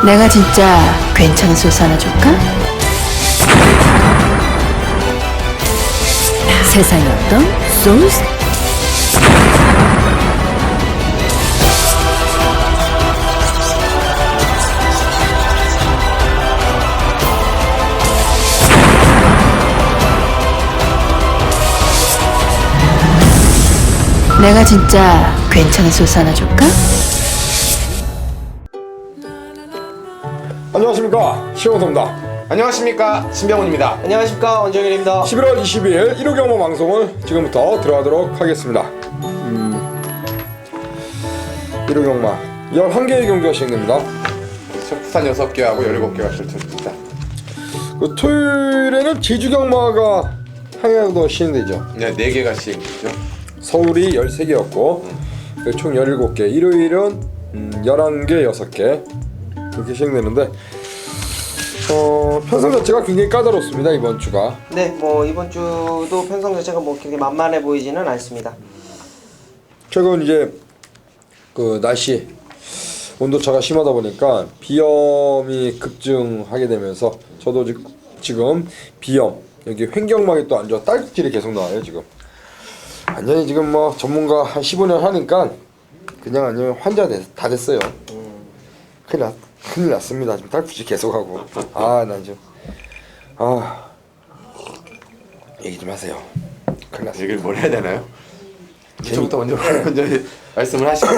내가 진짜 괜찮은 소스 하나 줄까? 세상에 어떤 소스? 내가 진짜 괜찮은 소스 하나 줄까? 안녕하십니까, 시영섭입니다. 안녕하십니까, 신병훈입니다. 안녕하십니까, 원정일입니다. 11월 22일 1호 경마 방송을 지금부터 들어가도록 하겠습니다. 1호 경마 11개의 경기가 시행됩니다. 부산 6개하고 17개가 펼쳐집니다. 그 토요일에는 제주 경마가 항해도 시행되죠. 네, 4개가 시행되죠. 서울이 13개였고 총 17개, 일요일은 11개, 6개 그렇게 시행되는데 편성 자체가 굉장히 까다롭습니다, 이번 주가. 네, 뭐 이번 주도 편성 자체가 뭐 그렇게 만만해 보이지는 않습니다. 최근 이제 그 날씨 온도차가 심하다 보니까 비염이 급증하게 되면서 저도 지금 비염, 여기 횡격막이 또 안 좋아, 딸꾹질이 계속 나와요 지금. 완전히 지금 뭐 전문가 한 15년 하니까 그냥 아니면 환자 다 됐어요. 큰일 났습니다. 지금 딸꾹질 계속하고. 난 지금 얘기 좀 하세요. 큰일 났습니다. 얘기를 뭘 해야 되나요? 이제부터 먼저 말씀을 하시고.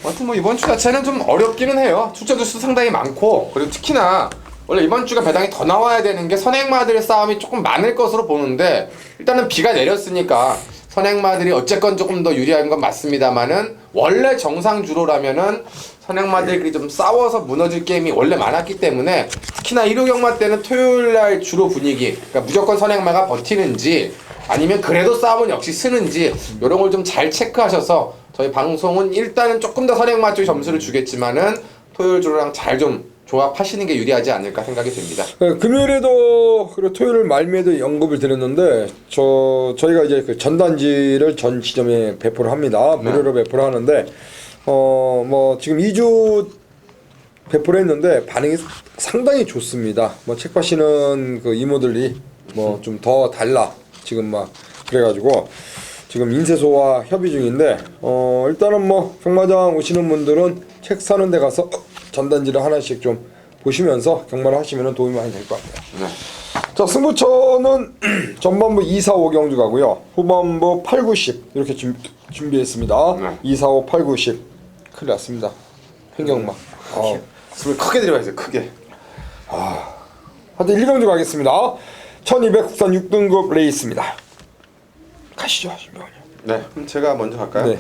아무튼 뭐 이번 주 자체는 좀 어렵기는 해요. 출전주 수 상당히 많고, 그리고 특히나 원래 이번 주가 배당이 더 나와야 되는 게 선행마들의 싸움이 조금 많을 것으로 보는데, 일단은 비가 내렸으니까 선행마들이 어쨌건 조금 더 유리한 건 맞습니다만은, 원래 정상 주로라면은 선행마들끼리 좀 싸워서 무너질 게임이 원래 많았기 때문에, 특히나 1호 경마 때는 토요일날 주로 분위기, 그러니까 무조건 선행마가 버티는지 아니면 그래도 싸움은 역시 쓰는지 이런 걸 좀 잘 체크하셔서 저희 방송은 일단은 조금 더 선행마 쪽에 점수를 주겠지만은 토요일 주로랑 잘 좀 조합하시는 게 유리하지 않을까 생각이 듭니다. 금요일에도 그리고 토요일 말미에도 언급을 드렸는데 저희가 이제 그 전단지를 전 지점에 배포를 합니다. 무료로 배포를 하는데 뭐 지금 2주 배포를 했는데 반응이 상당히 좋습니다. 뭐 책 파시는 그 이모들이 뭐 좀 더 달라 지금 막 그래가지고 지금 인쇄소와 협의 중인데 일단은 뭐 경마장 오시는 분들은 책 사는 데 가서 전단지를 하나씩 좀 보시면서 경마를 하시면 도움이 많이 될 것 같아요. 네. 자, 승부처는 전반부 2, 4, 5 경주 가고요. 후반부 8, 9, 10 이렇게 준비했습니다. 네. 2, 4, 5, 8, 9, 10 큰일 났습니다. 횡격막. 숨을 크게 들여봐야죠. 크게. 하여튼 1경주 가겠습니다. 1200 국산 6등급 레이스입니다. 가시죠, 신병원님. 네, 그럼 제가 먼저 갈까요? 네.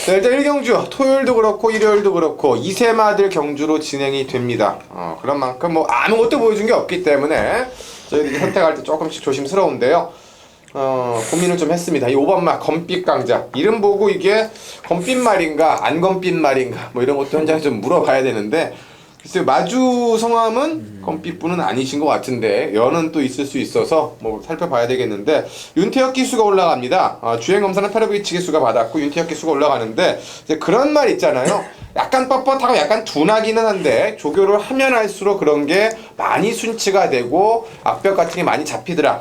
네, 일단 1경주 토요일도 그렇고 일요일도 그렇고 2세마들 경주로 진행이 됩니다. 그런 만큼 뭐 아무것도 보여준 게 없기 때문에 저희들이 선택할 때 조금씩 조심스러운데요. 고민을 좀 했습니다. 이 5번마 검빛 강자 이름 보고 이게 검빛 말인가 안 검빛 말인가 뭐 이런 것도 현장에 좀 물어봐야 되는데, 글쎄요, 마주 성함은 검빛분은 아니신 것 같은데 연은 또 있을 수 있어서 뭐 살펴봐야 되겠는데, 윤태혁 기수가 올라갑니다. 주행 검사는 페로비치 기수가 받았고 윤태혁 기수가 올라가는데, 이제 그런 말 있잖아요. 약간 뻣뻣하고 약간 둔하기는 한데 조교를 하면 할수록 그런 게 많이 순치가 되고 앞벽 같은 게 많이 잡히더라.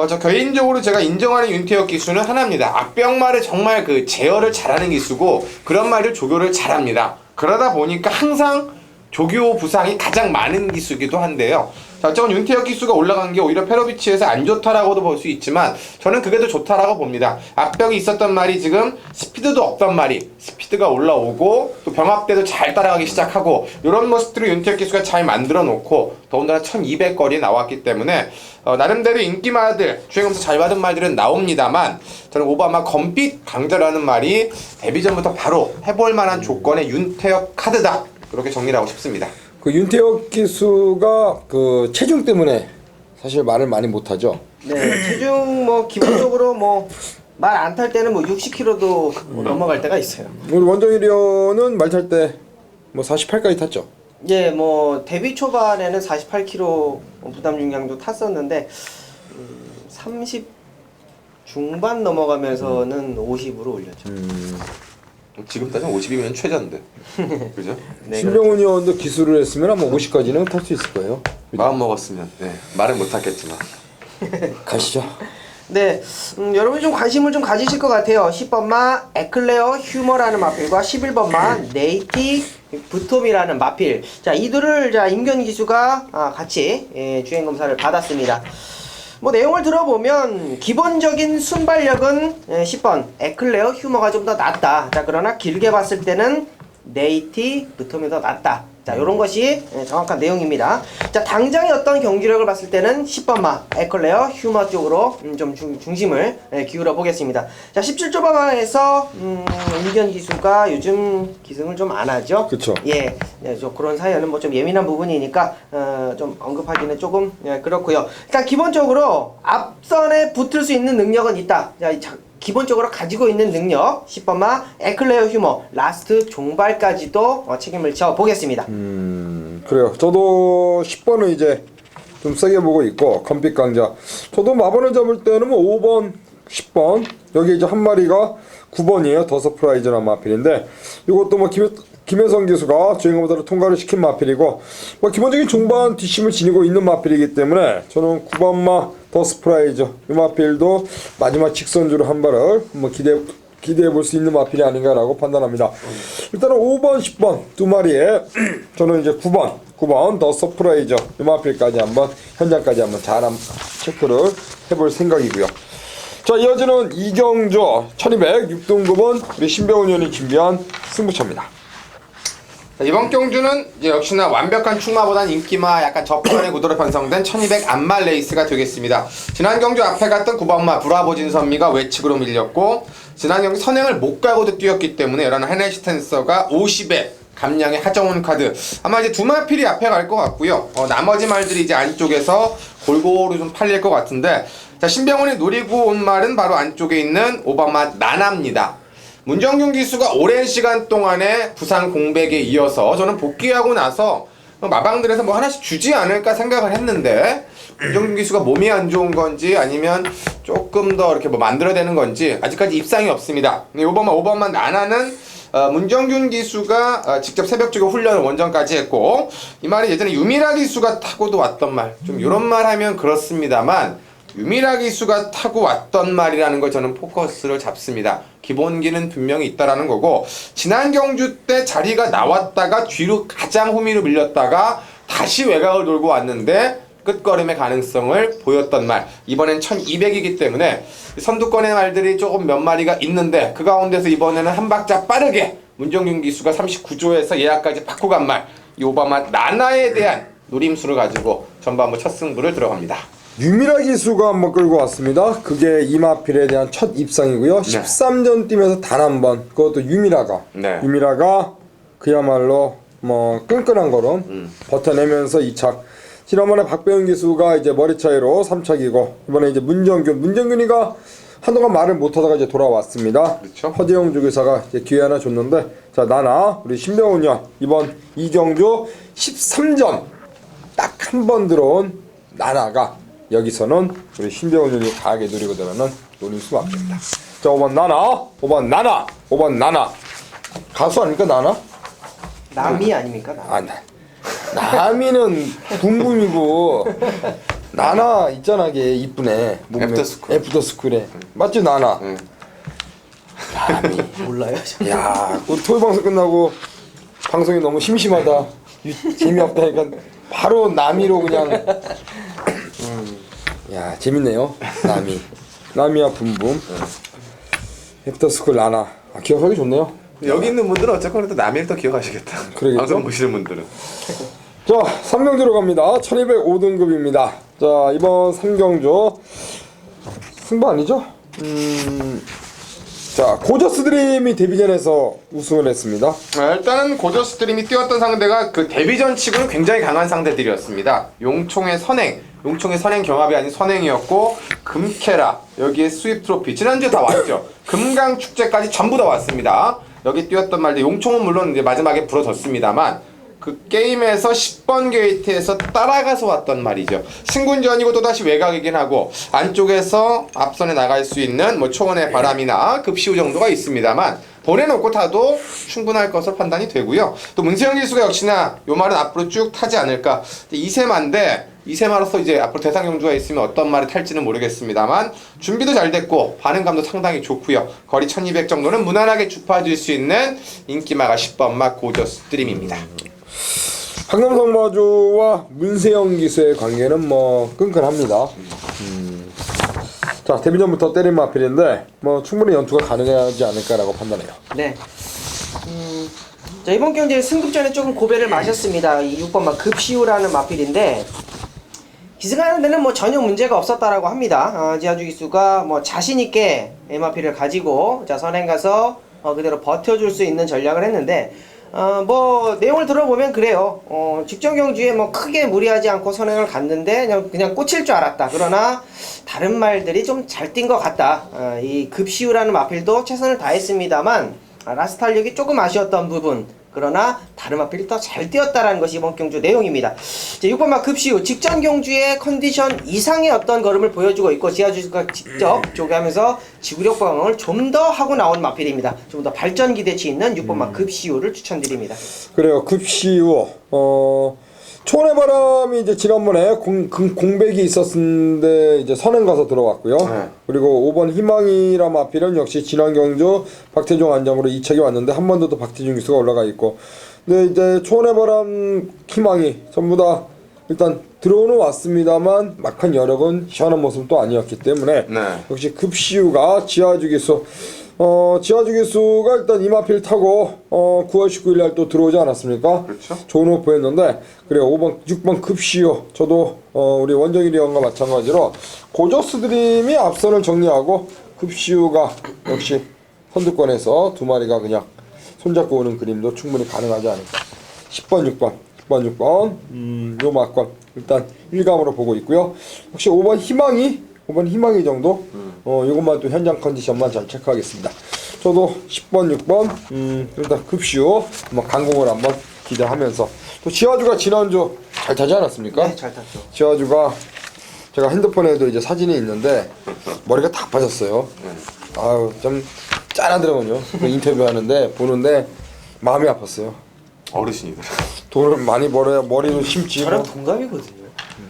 저 개인적으로 제가 인정하는 윤태혁 기수는 하나입니다. 앞벽말을 정말 그 제어를 잘하는 기수고 그런 말을 조교를 잘합니다. 그러다 보니까 항상 조교 부상이 가장 많은 기수이기도 한데요. 자, 어쨌든 윤태혁 기수가 올라간 게 오히려 페로비치에서 안 좋다라고도 볼 수 있지만 저는 그게 더 좋다라고 봅니다. 앞벽이 있었던 말이 지금 스피드도 없던 말이 스피드가 올라오고 또 병합 때도 잘 따라가기 시작하고 이런 모습들을 윤태혁 기수가 잘 만들어 놓고 더군다나 1200거리에 나왔기 때문에 나름대로 인기마들, 주행검사 잘 받은 말들은 나옵니다만 저는 오바마 검빛 강자라는 말이 데뷔 전부터 바로 해볼 만한 조건의 윤태혁 카드다, 그렇게 정리를 하고 싶습니다. 그 윤태혁 기수가 그 체중 때문에 사실 말을 많이 못하죠. 네, 체중 뭐 기본적으로 뭐 말 안 탈 때는 뭐 60kg도 넘어갈 때가 있어요. 우리 원정일위원은 말 탈 때 뭐 48까지 탔죠. 예, 뭐 데뷔 초반에는 48kg 부담 중량도 탔었는데 30 중반 넘어가면서는 50으로 올렸죠. 지금 따지면 50이면 최저인데. 그죠? 네, 신병훈 의원도 기술을 했으면 아마 50까지는 탈 수 있을 거예요. 마음 먹었으면 말은 못하겠지만. 가시죠. 네, 여러분이 좀 관심을 좀 가지실 것 같아요. 10번마 에클레어 휴머라는 마필과 11번마 네이티 부톰이라는 마필. 자, 이들을 임견 기수가 같이 주행 검사를 받았습니다. 뭐 내용을 들어보면 기본적인 순발력은 10번 에클레어 휴머가 좀 더 낫다. 자, 그러나 길게 봤을 때는 네이티 부톰이 더 낫다. 자, 요런 것이 정확한 내용입니다. 자, 당장의 어떤 경기력을 봤을 때는 10번마 에클레어 휴머 쪽으로 좀 중심을 기울여 보겠습니다. 자, 17조방에서 임견 기수가 요즘 기승을 좀 안 하죠. 그쵸. 예, 좀 그런 사연은 뭐 좀 예민한 부분이니까 좀 언급하기는 조금 그렇고요. 일단 기본적으로 앞선에 붙을 수 있는 능력은 있다. 자, 기본적으로 가지고 있는 능력 10번마 에클레어 휴머 라스트 종발까지도 책임을 져 보겠습니다. 그래요. 저도 10번은 이제 좀 세게 보고 있고 컴핏 강자. 저도 마번을 잡을 때는 뭐 5번, 10번 여기 이제 한 마리가 9번이에요. 더 서프라이즈라는 마필인데 이것도 뭐 김혜성 기수가 주행거부터를 통과를 시킨 마필이고 뭐 기본적인 종반 뒷심을 지니고 있는 마필이기 때문에 저는 9번마 더 서프라이즈 이 마필도 마지막 직선주로 한 발을 뭐 기대해 볼 수 있는 마필이 아닌가라고 판단합니다. 일단은 5번, 10번 두 마리에 저는 이제 9번 더 서프라이즈 이 마필까지 한번 현장까지 한번 잘 체크를 해볼 생각이고요. 자, 이어지는 이경조 1200 6등급은 우리 신병훈 의원이 준비한 승부처입니다. 자, 이번 경주는 이제 역시나 완벽한 충마보단 인기마 약간 접전의 구도로 편성된 1200 암말 레이스가 되겠습니다. 지난 경주 앞에 갔던 9번마 브라보진 선미가 외측으로 밀렸고 지난 경주 선행을 못 가고도 뛰었기 때문에 열한 헤네시 텐서가 50에 감량의 하정훈 카드 아마 이제 두 마필이 앞에 갈 것 같고요. 나머지 말들이 이제 안쪽에서 골고루 좀 팔릴 것 같은데 자, 신병훈이 노리고 온 말은 바로 안쪽에 있는 5번마 나나입니다. 문정균 기수가 오랜 시간 동안의 부상 공백에 이어서 저는 복귀하고 나서 마방들에서 뭐 하나씩 주지 않을까 생각을 했는데 문정균 기수가 몸이 안 좋은 건지 아니면 조금 더 이렇게 뭐 만들어야 되는 건지 아직까지 입상이 없습니다. 5번만 나나는 문정균 기수가 직접 새벽 쪽에 훈련을 원정까지 했고 이 말이 예전에 유미라 기수가 타고도 왔던 말 좀 이런 말 하면 그렇습니다만 유미라 기수가 타고 왔던 말이라는 걸 저는 포커스를 잡습니다. 기본기는 분명히 있다라는 거고 지난 경주 때 자리가 나왔다가 뒤로 가장 후미로 밀렸다가 다시 외곽을 돌고 왔는데 끝걸음의 가능성을 보였던 말 이번엔 1200이기 때문에 선두권의 말들이 조금 몇 마리가 있는데 그 가운데서 이번에는 한 박자 빠르게 문정균 기수가 39조에서 예약까지 바꾸고 간 말 이 오바마 나나에 대한 노림수를 가지고 전반부 첫 승부를 들어갑니다. 유미라 기수가 한번 끌고 왔습니다. 그게 이마필에 대한 첫 입상이고요. 13전 뛰면서 단 한 번 그것도 유미라가 그야말로 뭐 끈끈한 걸음 버텨내면서 2착 지난번에 박배훈 기수가 이제 머리 차이로 3착이고 이번에 이제 문정균이가 한동안 말을 못하다가 이제 돌아왔습니다. 그렇죠. 허재영 주기사가 이제 기회 하나 줬는데 자 나나 우리 신병훈 형 이번 이경주 13전 딱 한 번 들어온 나나가 여기서는 우리 신병훈 형이 강하게 누리고 들어는 노림수 맞습니다. 자 5번 나나 5번 나나 가수 아닙니까 나나? 남이 아닙니까? 남. 나미는 붐붐이고 나나 있잖아 걔 이쁘네 애프터스쿨에 맞지 나나? 나미 몰라요. 야 우리 토요 방송 끝나고 방송이 너무 심심하다 재미없다 그러니까 바로 나미로 그냥 야 재밌네요. 나미야 붐붐 애프터스쿨 나나 기억하기 좋네요. 여기 있는 분들은 어쨌거나 또 남일 더 기억하시겠다. 그러겠죠? 방송 보시는 분들은. 자 3경주로 갑니다. 1205등급입니다. 자 이번 3경주 승부 아니죠? 자 고저스드림이 데뷔전에서 우승을 했습니다. 일단은 고저스트림이 뛰었던 상대가 그 데뷔전 치고는 굉장히 강한 상대들이었습니다. 용총의 선행 경합이 아닌 선행이었고 금케라 여기에 스윕 트로피 지난주에 다 왔죠. 금강 축제까지 전부 다 왔습니다. 여기 뛰었던 말들 용총은 물론 이제 마지막에 부러졌습니다만 그 게임에서 10번 게이트에서 따라가서 왔던 말이죠. 신군전이고 또다시 외곽이긴 하고 안쪽에서 앞선에 나갈 수 있는 뭐 초원의 바람이나 급시우 정도가 있습니다만 보내놓고 타도 충분할 것으로 판단이 되고요. 또 문세영 기수가 역시나 요 말은 앞으로 쭉 타지 않을까. 2세마인데 2세마로서 이제 앞으로 대상 경주가 있으면 어떤 말을 탈지는 모르겠습니다만 준비도 잘 됐고 반응감도 상당히 좋고요. 거리 1200 정도는 무난하게 주파줄 수 있는 인기마가 10번마 고저스 드림입니다. 황남성마주와 문세영 기수의 관계는 뭐 끈끈합니다. 자, 데뷔전부터 때린 마필인데 뭐 충분히 연투가 가능하지 않을까라고 판단해요. 네. 자, 이번 경기에 승급전에 조금 고배를 마셨습니다. 이 6번마 급시우라는 마필인데 기승하는 데는 뭐 전혀 문제가 없었다라고 합니다. 지하주 기수가 뭐 자신 있게 MRP를 가지고 자 선행 가서 그대로 버텨줄 수 있는 전략을 했는데 뭐 내용을 들어보면 그래요. 직전 경주에 뭐 크게 무리하지 않고 선행을 갔는데 그냥 꽂힐 줄 알았다. 그러나 다른 말들이 좀 잘 뛴 것 같다. 이 급시우라는 마필도 최선을 다했습니다만 라스트 탄력이 조금 아쉬웠던 부분. 그러나 다른 마필이 더 잘 뛰었다라는 것이 이번 경주 내용입니다. 6번마 급시우 직전 경주의 컨디션 이상의 어떤 걸음을 보여주고 있고 지하주가 직접 조개하면서 지구력 방어를 좀 더 하고 나온 마필입니다. 좀 더 발전 기대치 있는 6번마 급시우를 추천드립니다. 그래요. 급시우. 초원의 바람이 이제 지난번에 공백이 있었는데 이제 선행 가서 들어왔고요. 그리고 5번 희망이라 마필은 역시 지난 경주 박태종 안장으로 2책이 왔는데 한 번도 또 박태종 기수가 올라가 있고. 근데 이제 초원의 바람 희망이 전부 다 일단 들어오는 왔습니다만 막판 여력은 시원한 모습도 아니었기 때문에 역시 급시우가 지하주 기수. 지하주 기수가 일단 이마필 타고 9월 19일 날 또 들어오지 않았습니까? 그렇죠. 좋은 호흡 보였는데 그래요. 6번 급시우 저도 우리 원정일이 형과 마찬가지로 고저스 드림이 앞선을 정리하고 급시우가 역시 선두권에서 두 마리가 그냥 손잡고 오는 그림도 충분히 가능하지 않을까. 10번 6번 요 막권 일단 1감으로 보고 있고요. 역시 5번 희망이 정도 이것만 또 현장 컨디션만 잘 체크하겠습니다. 저도 10번 6번 일단 급시우 한번 강공을 한번 기대하면서 또 지하주가 지난주 잘 타지 않았습니까? 네, 잘 탔죠. 지하주가 제가 핸드폰에도 이제 사진이 있는데 머리가 다 빠졌어요. 아유 좀 짠하더라고요. 그 인터뷰하는데 보는데 마음이 아팠어요. 어르신이들. 돈을 많이 벌어야 머리도 심지. 저랑 동갑이거든요.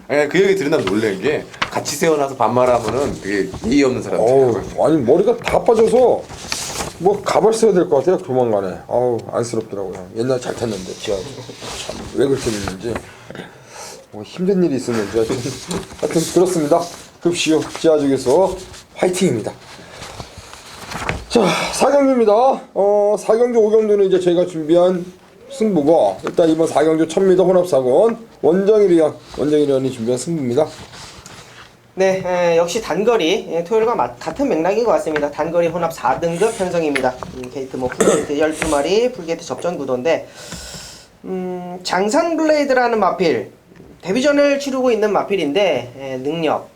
아니, 그 얘기 들으면 놀란 게 같이 세워놔서 반말하면은 되게 예의 없는 사람들. 아니 머리가 다 빠져서 뭐 가발 써야 될 것 같아요 조만간에. 안쓰럽더라고요. 옛날 잘 탔는데 지하주 왜 그렇게 됐는지 뭐 힘든 일이 있었는지 하여튼 그렇습니다. 급시우 지하주에서 화이팅입니다. 자 4경주입니다. 4경주 5경주는 이제 저희가 준비한 승부고 일단 이번 4경주 1000m 혼합사건 원정일위원이 준비한 승부입니다. 네, 역시 단거리 토요일과 같은 맥락인 것 같습니다. 단거리 혼합 4등급 편성입니다. 게이트 뭐 풀게이트 12마리 풀게이트 접전 구도인데 장산 블레이드라는 마필 데뷔전을 치르고 있는 마필인데 능력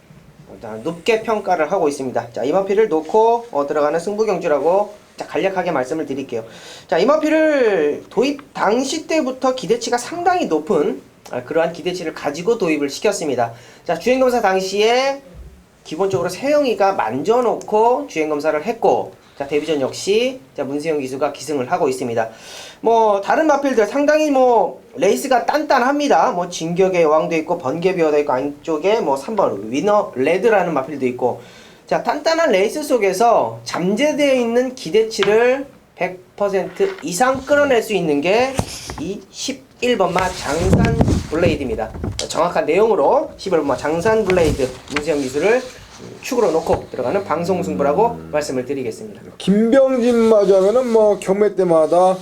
높게 평가를 하고 있습니다. 자, 이 마필을 놓고 들어가는 승부 경주라고 간략하게 말씀을 드릴게요. 자, 이 마필을 도입 당시 때부터 기대치가 상당히 높은 그러한 기대치를 가지고 도입을 시켰습니다. 자, 주행검사 당시에 기본적으로 세영이가 만져놓고 주행검사를 했고 자, 데뷔전 역시 자, 문세영 기수가 기승을 하고 있습니다. 뭐 다른 마필들 상당히 뭐 레이스가 단단합니다. 뭐 진격의 여왕도 있고 번개비어도 있고 안쪽에 뭐 3번 위너 레드라는 마필도 있고 자, 단단한 레이스 속에서 잠재되어 있는 기대치를 100% 이상 끌어낼 수 있는 게 이 11번마 장산 블레이드입니다. 정확한 내용으로 11번마 장산 블레이드 문세영 기수를 축으로 놓고 들어가는 방송 승부라고 말씀을 드리겠습니다. 김병진마저 하면은 뭐 경매 때마다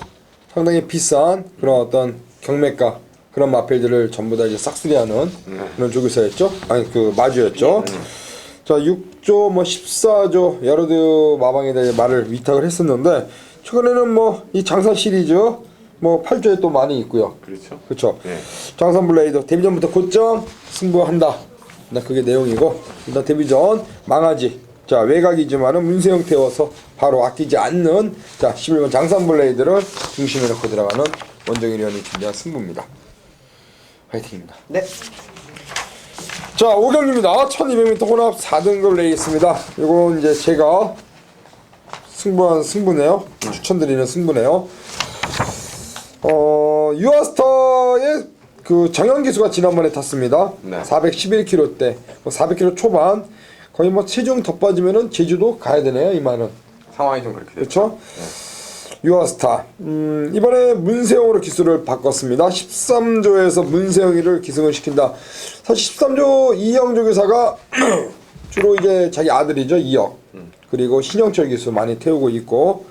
상당히 비싼 그런 어떤 경매가 그런 마필들을 전부 다 이제 싹쓸이하는 그런 조교사였죠. 아니 그 마주였죠. 자 6조 뭐 14조 여러드 마방에 대해 말을 위탁을 했었는데 최근에는 뭐 이 장산 시리즈 뭐 8조에 또 많이 있고요. 그렇죠. 네. 장산 블레이드 데뷔전부터 곧장 승부한다. 그게 내용이고 일단 데뷔전 망하지. 자 외곽이지만은 문세영 태워서 바로 아끼지 않는 자 11번 장산 블레이드를 중심에 놓고 들어가는 원정일위원이 준비한 승부입니다. 화이팅입니다. 네. 자 5경주입니다. 1200m 혼합 4등급 레이스입니다. 이건 이제 제가 승부한 승부네요. 추천드리는 승부네요. 유아스타의 그 정현 기수가 지난번에 탔습니다. 네. 411kg대, 400kg 초반, 거의 뭐 체중 더 빠지면은 제주도 가야 되네요. 이만은. 상황이 좀 그렇게 됐죠. 그렇죠? 유아스타. 이번에 문세영으로 기수를 바꿨습니다. 13조에서 문세영이를 기승을 시킨다. 사실 13조 이영조 기사가 주로 이제 자기 아들이죠. 이혁. 그리고 신영철 기수 많이 태우고 있고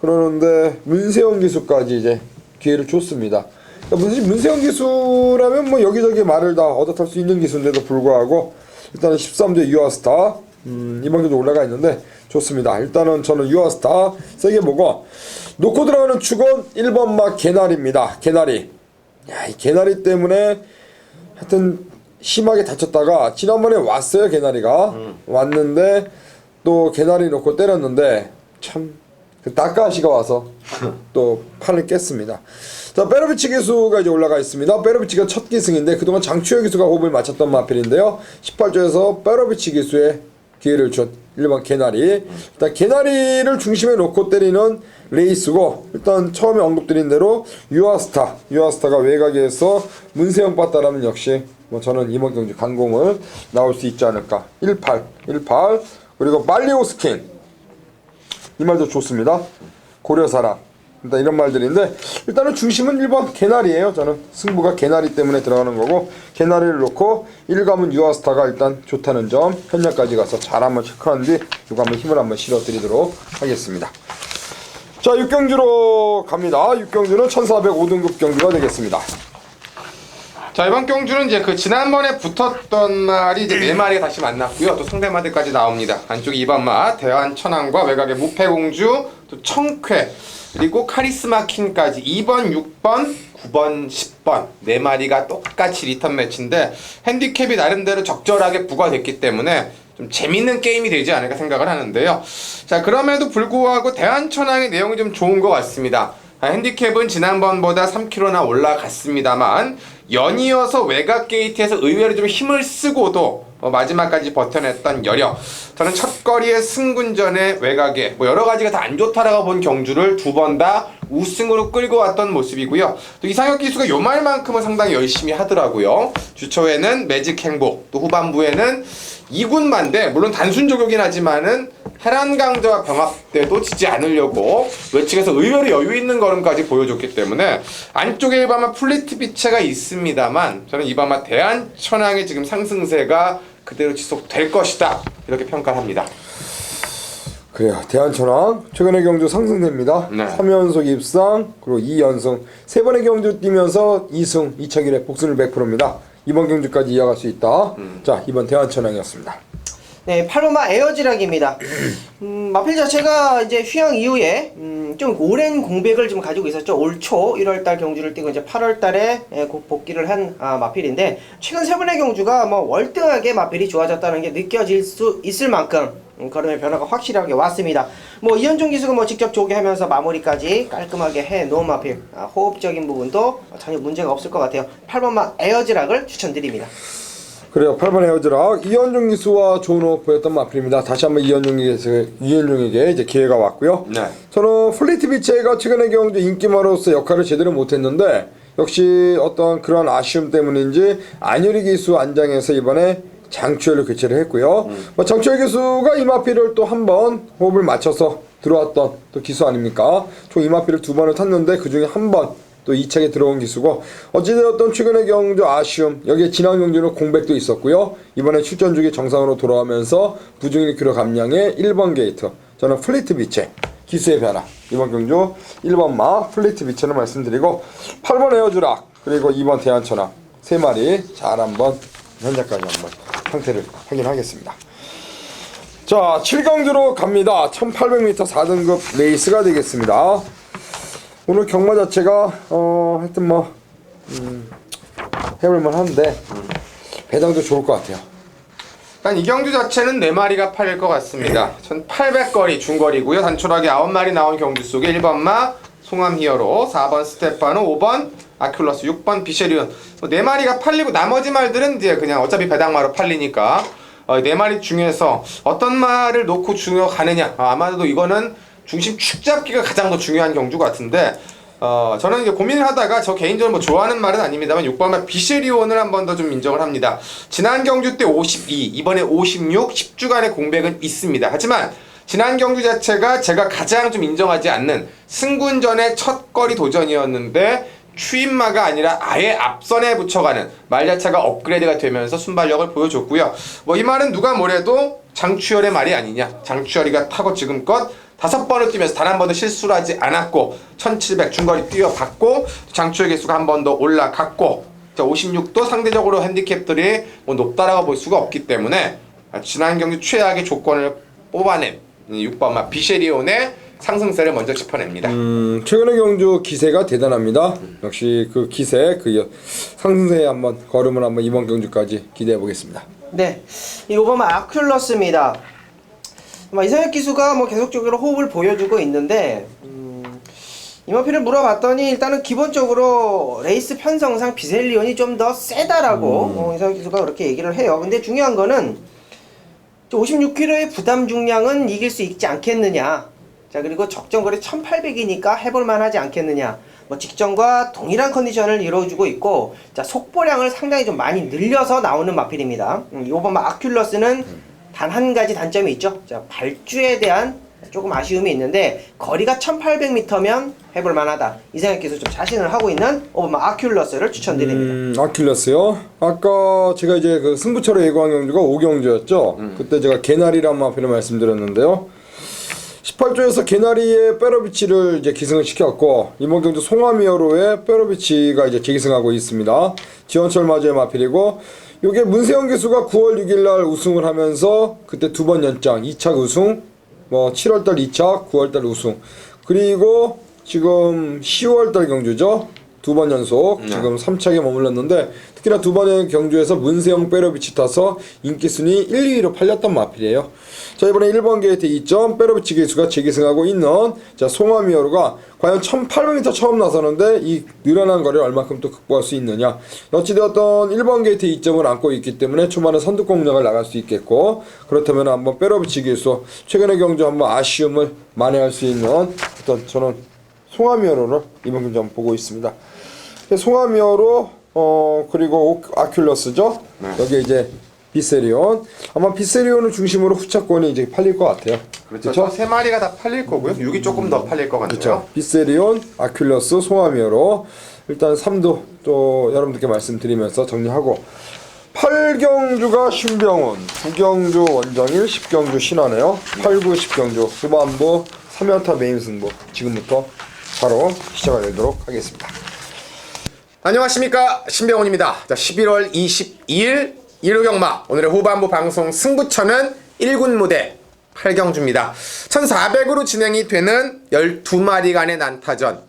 그러는데 문세영 기수까지 이제 기회를 줬습니다. 그러니까 문세영 기수라면 뭐 여기저기 말을 다 얻어탈 수 있는 기수인데도 불구하고 일단은 13조 유아스타 이번 경기 올라가 있는데 좋습니다. 일단은 저는 유아스타 세게 보고 놓고 들어가는 축은 1번 막 개나리입니다. 개나리. 야, 이 개나리 때문에 하여튼 심하게 다쳤다가 지난번에 왔어요. 개나리가 왔는데 또 개나리 놓고 때렸는데 참 그 다카시가 와서 또 판을 깼습니다. 자, 베로비치 기수가 이제 올라가 있습니다. 베로비치가 첫 기승인데 그동안 장추열 기수가 호흡을 맞췄던 마필인데요. 18조에서 베로비치 기수의 기회를 준 1번 개나리. 일단 개나리를 중심에 놓고 때리는 레이스고 일단 처음에 언급드린 대로 유아스타가 외곽에서 문세영 빠따라면 역시 뭐 저는 이번 경기 강공을 나올 수 있지 않을까. 18 그리고 말리오스킨 이 말도 좋습니다. 고려사랑 일단 이런 말들인데 일단은 중심은 1번 개나리예요. 저는 승부가 개나리 때문에 들어가는 거고 개나리를 놓고 1감은 유아스타가 일단 좋다는 점 현장까지 가서 잘 한번 체크한 뒤 이거 한번 힘을 한번 실어 드리도록 하겠습니다. 자, 6경주로 갑니다. 6경주는 1405등급 경주가 되겠습니다. 자, 이번 경주는 이제 그 지난번에 붙었던 말이 이제 4마리가 다시 만났고요. 또 상대마들까지 나옵니다. 안쪽에 2번 마 대한천왕과 외곽의 무패공주, 또 청쾌, 그리고 카리스마 킹까지 2번, 6번, 9번, 10번 4마리가 똑같이 리턴 매치인데 핸디캡이 나름대로 적절하게 부과됐기 때문에 좀 재밌는 게임이 되지 않을까 생각을 하는데요. 자, 그럼에도 불구하고 대한천왕의 내용이 좀 좋은 것 같습니다. 핸디캡은 지난번보다 3kg나 올라갔습니다만 연이어서 외곽 게이트에서 의외로 좀 힘을 쓰고도 마지막까지 버텨냈던 여력. 저는 첫 거리의 승군전의 외곽에 뭐 여러 가지가 다 안 좋다라고 본 경주를 두 번 다 우승으로 끌고 왔던 모습이고요. 또 이상혁 기수가 요 말만큼은 상당히 열심히 하더라고요. 주초에는 매직 행복, 또 후반부에는 2군만대 물론 단순 조교긴 하지만은 해란 강자와 병합 때도 지지 않으려고 외측에서 의외로 여유 있는 걸음까지 보여줬기 때문에 안쪽에 일바마 플리트 비체가 있습니다만 저는 이바마 대한천왕의 지금 상승세가 그대로 지속될 것이다 이렇게 평가를 합니다. 그래요. 대한천왕 최근의 경주 상승됩니다. 네. 3연속 입상 그리고 2연승 3번의 경주 뛰면서 2승 2차 기록 복순을 100%입니다. 이번 경주까지 이어갈 수 있다. 자, 이번 대한천왕이었습니다. 네, 팔로마 에어지락입니다. 마필 자체가 이제 휴양 이후에 좀 오랜 공백을 좀 가지고 있었죠. 올 초 1월달 경주를 뛰고 이제 8월달에 곧 복귀를 한 마필인데 최근 세 번의 경주가 뭐 월등하게 마필이 좋아졌다는 게 느껴질 수 있을 만큼 걸음의 변화가 확실하게 왔습니다. 뭐 이현종 기수가 뭐 직접 조기하면서 마무리까지 깔끔하게 해 놓은 마필 호흡적인 부분도 전혀 문제가 없을 것 같아요. 8번마 에어지락을 추천드립니다. 그래요. 8번 헤어지락 이현종 기수와 좋은 호흡 보였던 마필입니다. 다시 한번 이현종에게 이제 기회가 왔고요. 네. 저는 플리트 비체가 최근의 경주 인기마로서 역할을 제대로 못했는데 역시 어떤 그런 아쉬움 때문인지 안유리 기수 안장에서 이번에 장추열로 교체를 했고요. 장추열 기수가 이마필을 또 한 번 호흡을 맞춰서 들어왔던 또 기수 아닙니까? 총 이마필을 2번을 탔는데 그 중에 한 번 또 2차에 들어온 기수고 어찌되었던 최근의 경주 아쉬움 여기에 지난 경주는 공백도 있었고요. 이번에 출전 주기 정상으로 돌아오면서 부중 1kg 감량의 1번 게이트 저는 플리트 비체 기수의 변화 이번 경주 1번 마 플리트 비체를 말씀드리고 8번 에어주락 그리고 2번 대한천왕 3마리 잘 한번 현재까지 한번 상태를 확인하겠습니다. 자, 7경주로 갑니다. 1800m 4등급 레이스가 되겠습니다. 오늘 경마 자체가 하여튼 뭐 해볼만 한데 배당도 좋을 것 같아요. 일단 이 경주 자체는 4마리가 팔릴 것 같습니다. 1800거리 중거리고요. 단촐하게 9마리 나온 경주 속에 1번 마 송암 히어로, 4번 스테파노, 5번 아큘러스, 6번 비셰리온 4마리가 팔리고 나머지 말들은 이제 그냥 어차피 배당마로 팔리니까 4마리 중에서 어떤 말을 놓고 중요 가느냐 아마도 이거는 중심 축 잡기가 가장 더 중요한 경주 같은데 저는 이제 고민을 하다가 저 개인적으로 뭐 좋아하는 말은 아닙니다만 6번마 비쉐리온을 한 번 더 좀 인정을 합니다. 지난 경주 때 52, 이번에 56, 10주간의 공백은 있습니다. 하지만 지난 경주 자체가 제가 가장 좀 인정하지 않는 승군전의 첫 거리 도전이었는데 추임마가 아니라 아예 앞선에 붙여가는 말 자체가 업그레이드가 되면서 순발력을 보여줬고요. 뭐 이 말은 누가 뭐래도 장추열의 말이 아니냐. 장추열이가 타고 지금껏 5번을 뛰면서 단 한 번도 실수를 하지 않았고 1700 중거리 뛰어봤고 장추열 개수가 한 번 더 올라갔고 56도 상대적으로 핸디캡들이 뭐 높다라고 볼 수가 없기 때문에 지난 경기 최악의 조건을 뽑아낸 6번마 비쉐리온의 상승세를 먼저 짚어냅니다. 최근의 경주 기세가 대단합니다. 역시 그 기세, 그 상승세에 한번 걸음을 한번 이번 경주까지 기대해 보겠습니다. 네, 이 5번마 아큘러스입니다. 이상혁 기수가 뭐 계속적으로 호흡을 보여주고 있는데 이마피를 물어봤더니 일단은 기본적으로 레이스 편성상 비셀리온이 좀 더 세다라고 이상혁 기수가 그렇게 얘기를 해요. 근데 중요한 거는 56kg의 부담 중량은 이길 수 있지 않겠느냐. 자, 그리고 적정거리 1800이니까 해볼만 하지 않겠느냐. 뭐 직전과 동일한 컨디션을 이루어주고 있고, 자, 속보량을 상당히 좀 많이 늘려서 나오는 마필입니다. 요번 아큘러스는 단 한 가지 단점이 있죠. 자, 발주에 대한 조금 아쉬움이 있는데 거리가 1800m면 해볼만 하다. 이상혁 기수 좀 자신을 하고 있는 오버마 아큘러스를 추천드립니다. 아큘러스요? 아까 제가 이제 그 승부처로 예고한 경주가 5경주였죠. 그때 제가 개나리란 마필을 말씀드렸는데요. 18조에서 개나리의 페로비치를 이제 기승을 시켰고 이번 경주 송화미어로의 페로비치가 이제 재기승하고 있습니다. 지원철 마저의 마필이고 요게 문세영 기수가 9월 6일날 우승을 하면서 그때 2번 연장 2차 우승 뭐 7월달 2차 9월달 우승 그리고 지금 10월달 경주죠. 2번 연속 지금 3차에 머물렀는데 특히나 2번의 경주에서 문세영 페로비치 타서 인기순위 1, 2위로 팔렸던 마필이에요. 자, 이번에 1번 게이트 2점 페로비치 기수가 재기승하고 있는 자 송화미어로가 과연 1800m 처음 나서는데 이 늘어난 거리를 얼마큼 또 극복할 수 있느냐. 어찌되었던 1번 게이트 2점을 안고 있기 때문에 초반에 선두 공략을 나갈 수 있겠고 그렇다면 한번 페로비치 기수 최근의 경주 한번 아쉬움을 만회할 수 있는 어떤 저는 송화미어로를 이번 경주 한번 보고 있습니다. 송화미어로 그리고 아큘러스죠. 네. 여기 이제 비세리온 아마 비세리온을 중심으로 후차권이 이제 팔릴 것 같아요. 그렇죠. 세 마리가 다 팔릴 거고요. 6이 조금 더 팔릴 것 같네요. 그렇죠. 비세리온, 아큘러스, 송화미어로 일단 3도 또 여러분들께 말씀드리면서 정리하고 8경주가 신병훈, 9경주 원정일, 10경주 신하네요. 8, 9, 10경주 후반부 3연타 메인 승부 지금부터 바로 시작을 내도록 하겠습니다. 안녕하십니까, 신병훈입니다. 자, 11월 22일 일요경마 오늘의 후반부 방송 승부처는 1군 무대 8경주입니다. 1400으로 진행이 되는 12마리 간의 난타전.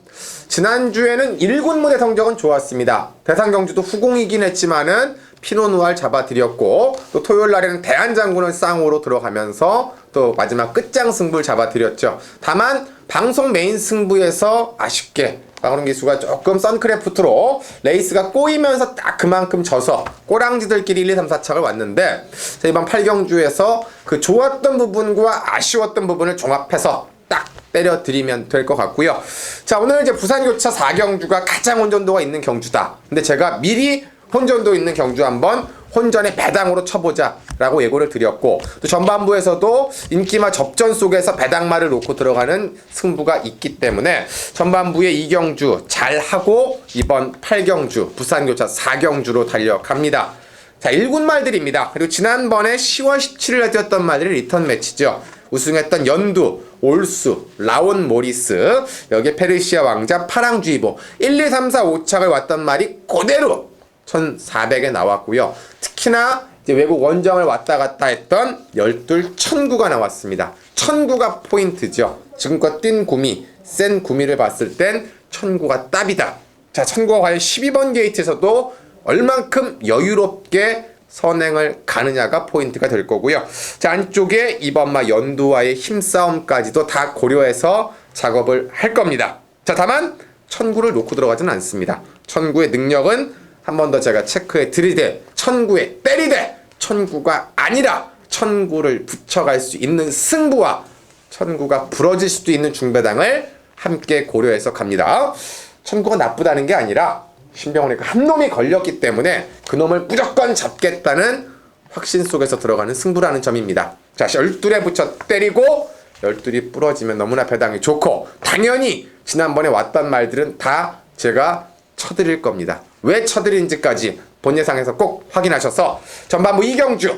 지난주에는 1군 무대 성적은 좋았습니다. 대상경주도 후공이긴 했지만은 피노누알 잡아드렸고 또 토요일날에는 대한장군을 쌍으로 들어가면서 또 마지막 끝장 승부를 잡아드렸죠. 다만 방송 메인 승부에서 아쉽게 박원훈 기수가 조금 선크래프트로 레이스가 꼬이면서 딱 그만큼 져서 꼬랑지들끼리 1, 2, 3, 4착을 왔는데 자, 이번 8경주에서 그 좋았던 부분과 아쉬웠던 부분을 종합해서 딱 때려드리면 될 것 같고요. 자, 오늘 이제 부산교차 4경주가 가장 혼전도가 있는 경주다. 근데 제가 미리 혼전도 있는 경주 한번 혼전의 배당으로 쳐보자 라고 예고를 드렸고 또 전반부에서도 인기마 접전 속에서 배당마를 놓고 들어가는 승부가 있기 때문에 전반부에 2경주 잘하고 이번 8경주 부산교차 4경주로 달려갑니다. 자, 1군 말들입니다. 그리고 지난번에 10월 17일에 뛰었던 말들이 리턴 매치죠. 우승했던 연두, 올수, 라온 모리스, 여기에 페르시아 왕자, 파랑주의보 1, 2, 3, 4, 5착을 왔던 말이 그대로 1400에 나왔고요. 특히나 이제 외국 원정을 왔다 갔다 했던 12 천구가 나왔습니다. 천구가 포인트죠. 지금껏 뛴 구미, 센 구미를 봤을 땐 천구가 답이다. 자, 천구가 과연 12번 게이트에서도 얼만큼 여유롭게 선행을 가느냐가 포인트가 될 거고요. 자, 안쪽에 이번마 연두와의 힘싸움까지도 다 고려해서 작업을 할 겁니다. 자, 다만 천구를 놓고 들어가지는 않습니다. 천구의 능력은 한 번 더 제가 체크해 드리되 천구에 때리되 천구가 아니라 천구를 붙여갈 수 있는 승부와 천구가 부러질 수도 있는 중배당을 함께 고려해서 갑니다. 천구가 나쁘다는 게 아니라 신병훈이가 한 놈이 걸렸기 때문에 그 놈을 무조건 잡겠다는 확신 속에서 들어가는 승부라는 점입니다. 자, 12에 붙여 때리고 12이 부러지면 너무나 배당이 좋고 당연히 지난번에 왔던 말들은 다 제가 쳐드릴 겁니다. 왜 쳐드린지까지 본 예상에서 꼭 확인하셔서 전반부 2경주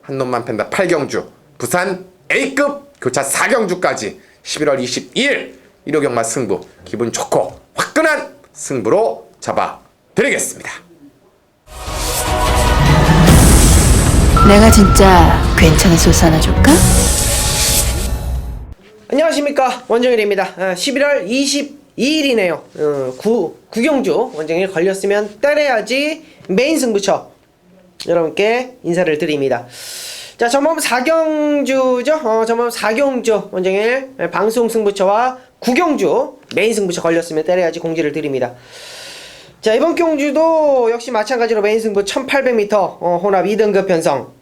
한 놈만 팬다 8경주 부산 A급 교차 4경주까지 11월 22일 1호 경마 승부 기분 좋고 화끈한 승부로 잡아드리겠습니다. 내가 진짜 괜찮은 소스 하나 줄까? 안녕하십니까, 원정일입니다. 11월 22일이네요. 구경주 원정일 걸렸으면 때려야지 메인 승부처 여러분께 인사를 드립니다. 자, 전범 4경주죠. 전범 4경주 원정일 방송 승부처와 구경주 메인 승부처 걸렸으면 때려야지 공지를 드립니다. 자, 이번 경주도 역시 마찬가지로 메인 승부 1800m 혼합 2등급 편성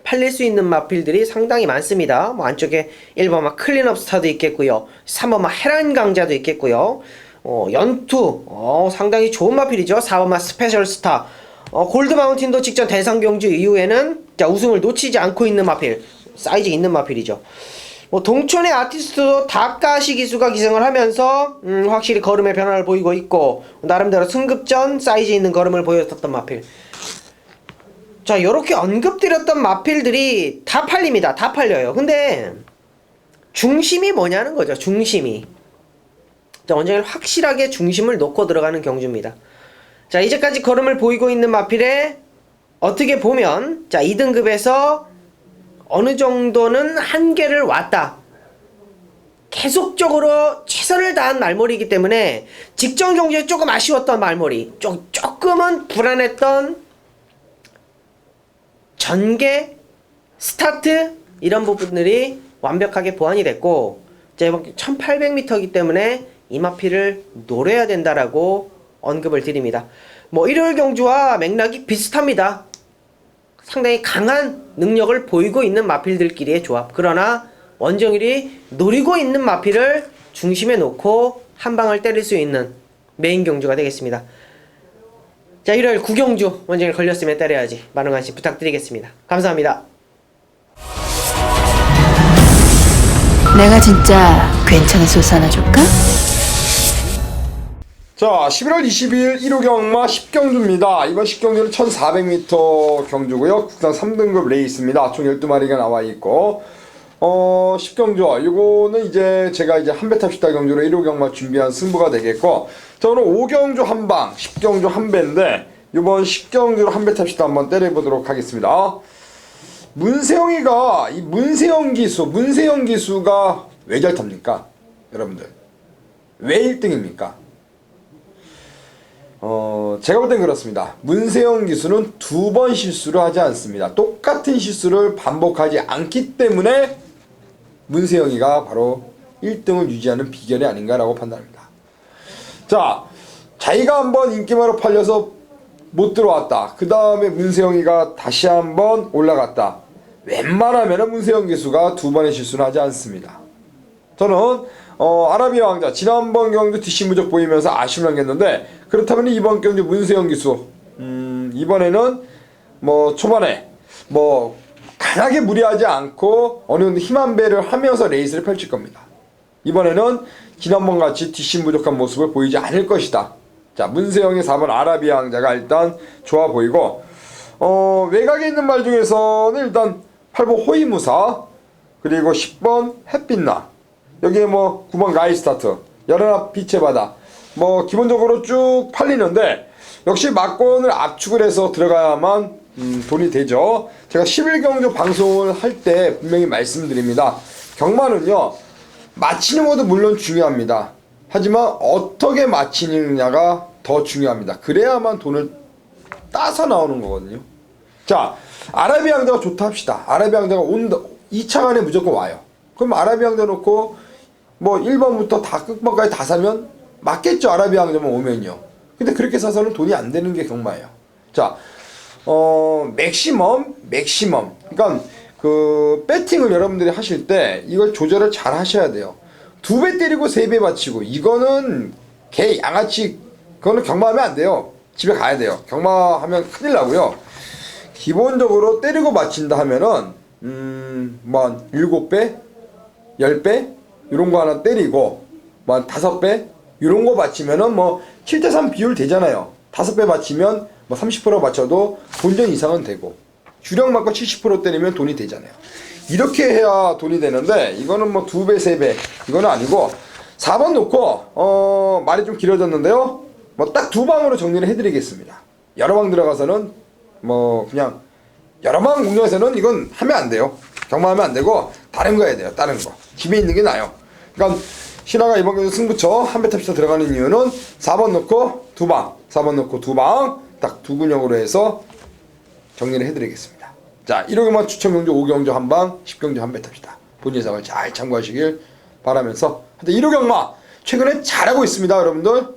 팔릴 수 있는 마필들이 상당히 많습니다. 뭐 안쪽에 1번마 클린업 스타도 있겠고요, 3번마 헤란 강자도 있겠고요, 연투 상당히 좋은 마필이죠. 4번마 스페셜 스타, 골드 마운틴도 직전 대상 경주 이후에는 자, 우승을 놓치지 않고 있는 마필, 사이즈 있는 마필이죠. 뭐 동촌의 아티스트도 다가시 기수가 기승을 하면서 확실히 걸음의 변화를 보이고 있고 나름대로 승급전 사이즈 있는 걸음을 보여줬던 마필. 자, 요렇게 언급드렸던 마필들이 다 팔립니다. 다 팔려요. 근데 중심이 뭐냐는 거죠. 중심이. 자, 원정일 확실하게 중심을 놓고 들어가는 경주입니다. 자, 이제까지 걸음을 보이고 있는 마필에 어떻게 보면 자, 2등급에서 어느 정도는 한계를 왔다. 계속적으로 최선을 다한 말머리이기 때문에 직전 경주에 조금 아쉬웠던 말머리, 조금은 불안했던 전개, 스타트 이런 부분들이 완벽하게 보완이 됐고, 자, 이번 1800m이기 때문에 이 마필을 노려야 된다라고 언급을 드립니다. 뭐 일요일 경주와 맥락이 비슷합니다. 상당히 강한 능력을 보이고 있는 마필들끼리의 조합. 그러나 원정일이 노리고 있는 마필을 중심에 놓고 한 방을 때릴 수 있는 메인 경주가 되겠습니다. 자, 일요일 구경주 원정일 걸렸으면 때려야지 많은 관심 부탁드리겠습니다. 감사합니다. 내가 진짜 괜찮은 소스 하나 줄까? 자, 11월 20일 1호 경마 10경주입니다. 이번 10경주는 1400m 경주고요. 국산 3등급 레이스입니다. 총 12마리가 나와 있고 10경주 이거는 이제 제가 이제 한배 탑시다 경주로 1호 경마 준비한 승부가 되겠고, 저는 5경주 한방 10경주 한배인데 이번 10경주로 한배 탑시다 한번 때려보도록 하겠습니다. 문세영이가 이 문세영 기수가 왜 잘 탑니까? 여러분들 왜 1등입니까? 제가 볼 땐 그렇습니다. 문세영 기수는 2번 실수를 하지 않습니다. 똑같은 실수를 반복하지 않기 때문에 문세영이가 바로 1등을 유지하는 비결이 아닌가라고 판단합니다. 자, 자기가 한번 인기마로 팔려서 못 들어왔다. 그 다음에 문세영이가 다시 한번 올라갔다. 웬만하면 문세영 기수가 2번의 실수를 하지 않습니다. 저는 아라비아 왕자 지난번 경주 뒷심무적 보이면서 아쉬움을 남겼는데, 그렇다면 이번 경주 문세영 기수 이번에는 뭐 초반에 뭐 강하게 무리하지 않고 어느 정도 힘한 배를 하면서 레이스를 펼칠 겁니다. 이번에는 지난번 같이 뒷심무적한 모습을 보이지 않을 것이다. 자, 문세영의 4번 아라비아 왕자가 일단 좋아 보이고, 외곽에 있는 말 중에서는 일단 8번 호위무사, 그리고 10번 햇빛나, 여기에 뭐 9번 가이스타트, 열하나 빛의 바다, 뭐 기본적으로 쭉 팔리는데 역시 막권을 압축을 해서 들어가야만 돈이 되죠. 제가 11경주 방송을 할 때 분명히 말씀드립니다. 경마는요, 마치는 것도 물론 중요합니다. 하지만 어떻게 마치느냐가 더 중요합니다. 그래야만 돈을 따서 나오는 거거든요. 자, 아라비아 왕자가 좋다 합시다. 아라비아 왕자가 온다, 2차간에 무조건 와요. 그럼 아라비아 왕자 놓고 뭐 1번부터 다 끝번까지 다 사면 맞겠죠. 아라비아 왕자만 오면요. 근데 그렇게 사서는 돈이 안 되는 게 경마예요. 자, 맥시멈. 그러니까 그 배팅을 여러분들이 하실 때 이걸 조절을 잘 하셔야 돼요. 2배 때리고 3배 맞히고 이거는 개 양아치 그거는 경마하면 안 돼요. 집에 가야 돼요. 경마하면 큰일 나고요. 기본적으로 때리고 맞힌다 하면은 뭐 한 7배, 10배 이런 거 하나 때리고 뭐 한 5배 이런 거 맞히면은 뭐 7대3 비율 되잖아요. 5배 맞히면 뭐 30% 맞춰도 본전 이상은 되고 주력 맞고 70% 때리면 돈이 되잖아요. 이렇게 해야 돈이 되는데 이거는 뭐 2배, 3배 이거는 아니고 4번 놓고 말이 좀 길어졌는데요. 뭐 딱 2방으로 정리를 해드리겠습니다. 여러 방 들어가서는 뭐 그냥 여러 방 공략에서는 이건 하면 안 돼요. 경마하면 안 되고 다른 거 해야 돼요. 다른 거. 집에 있는 게 나아요. 그러니까 신화가 이번 경기 승부처 한 배 탑시다 들어가는 이유는 4번 놓고 2방, 4번 놓고 2방 딱 2근형으로 해서 정리를 해드리겠습니다. 자, 1호경마 추천 경주 5경주 한 방, 10경주 한 배 탑시다. 본인 예상을 잘 참고하시길 바라면서 하여튼 1호경마 최근에 잘하고 있습니다. 여러분들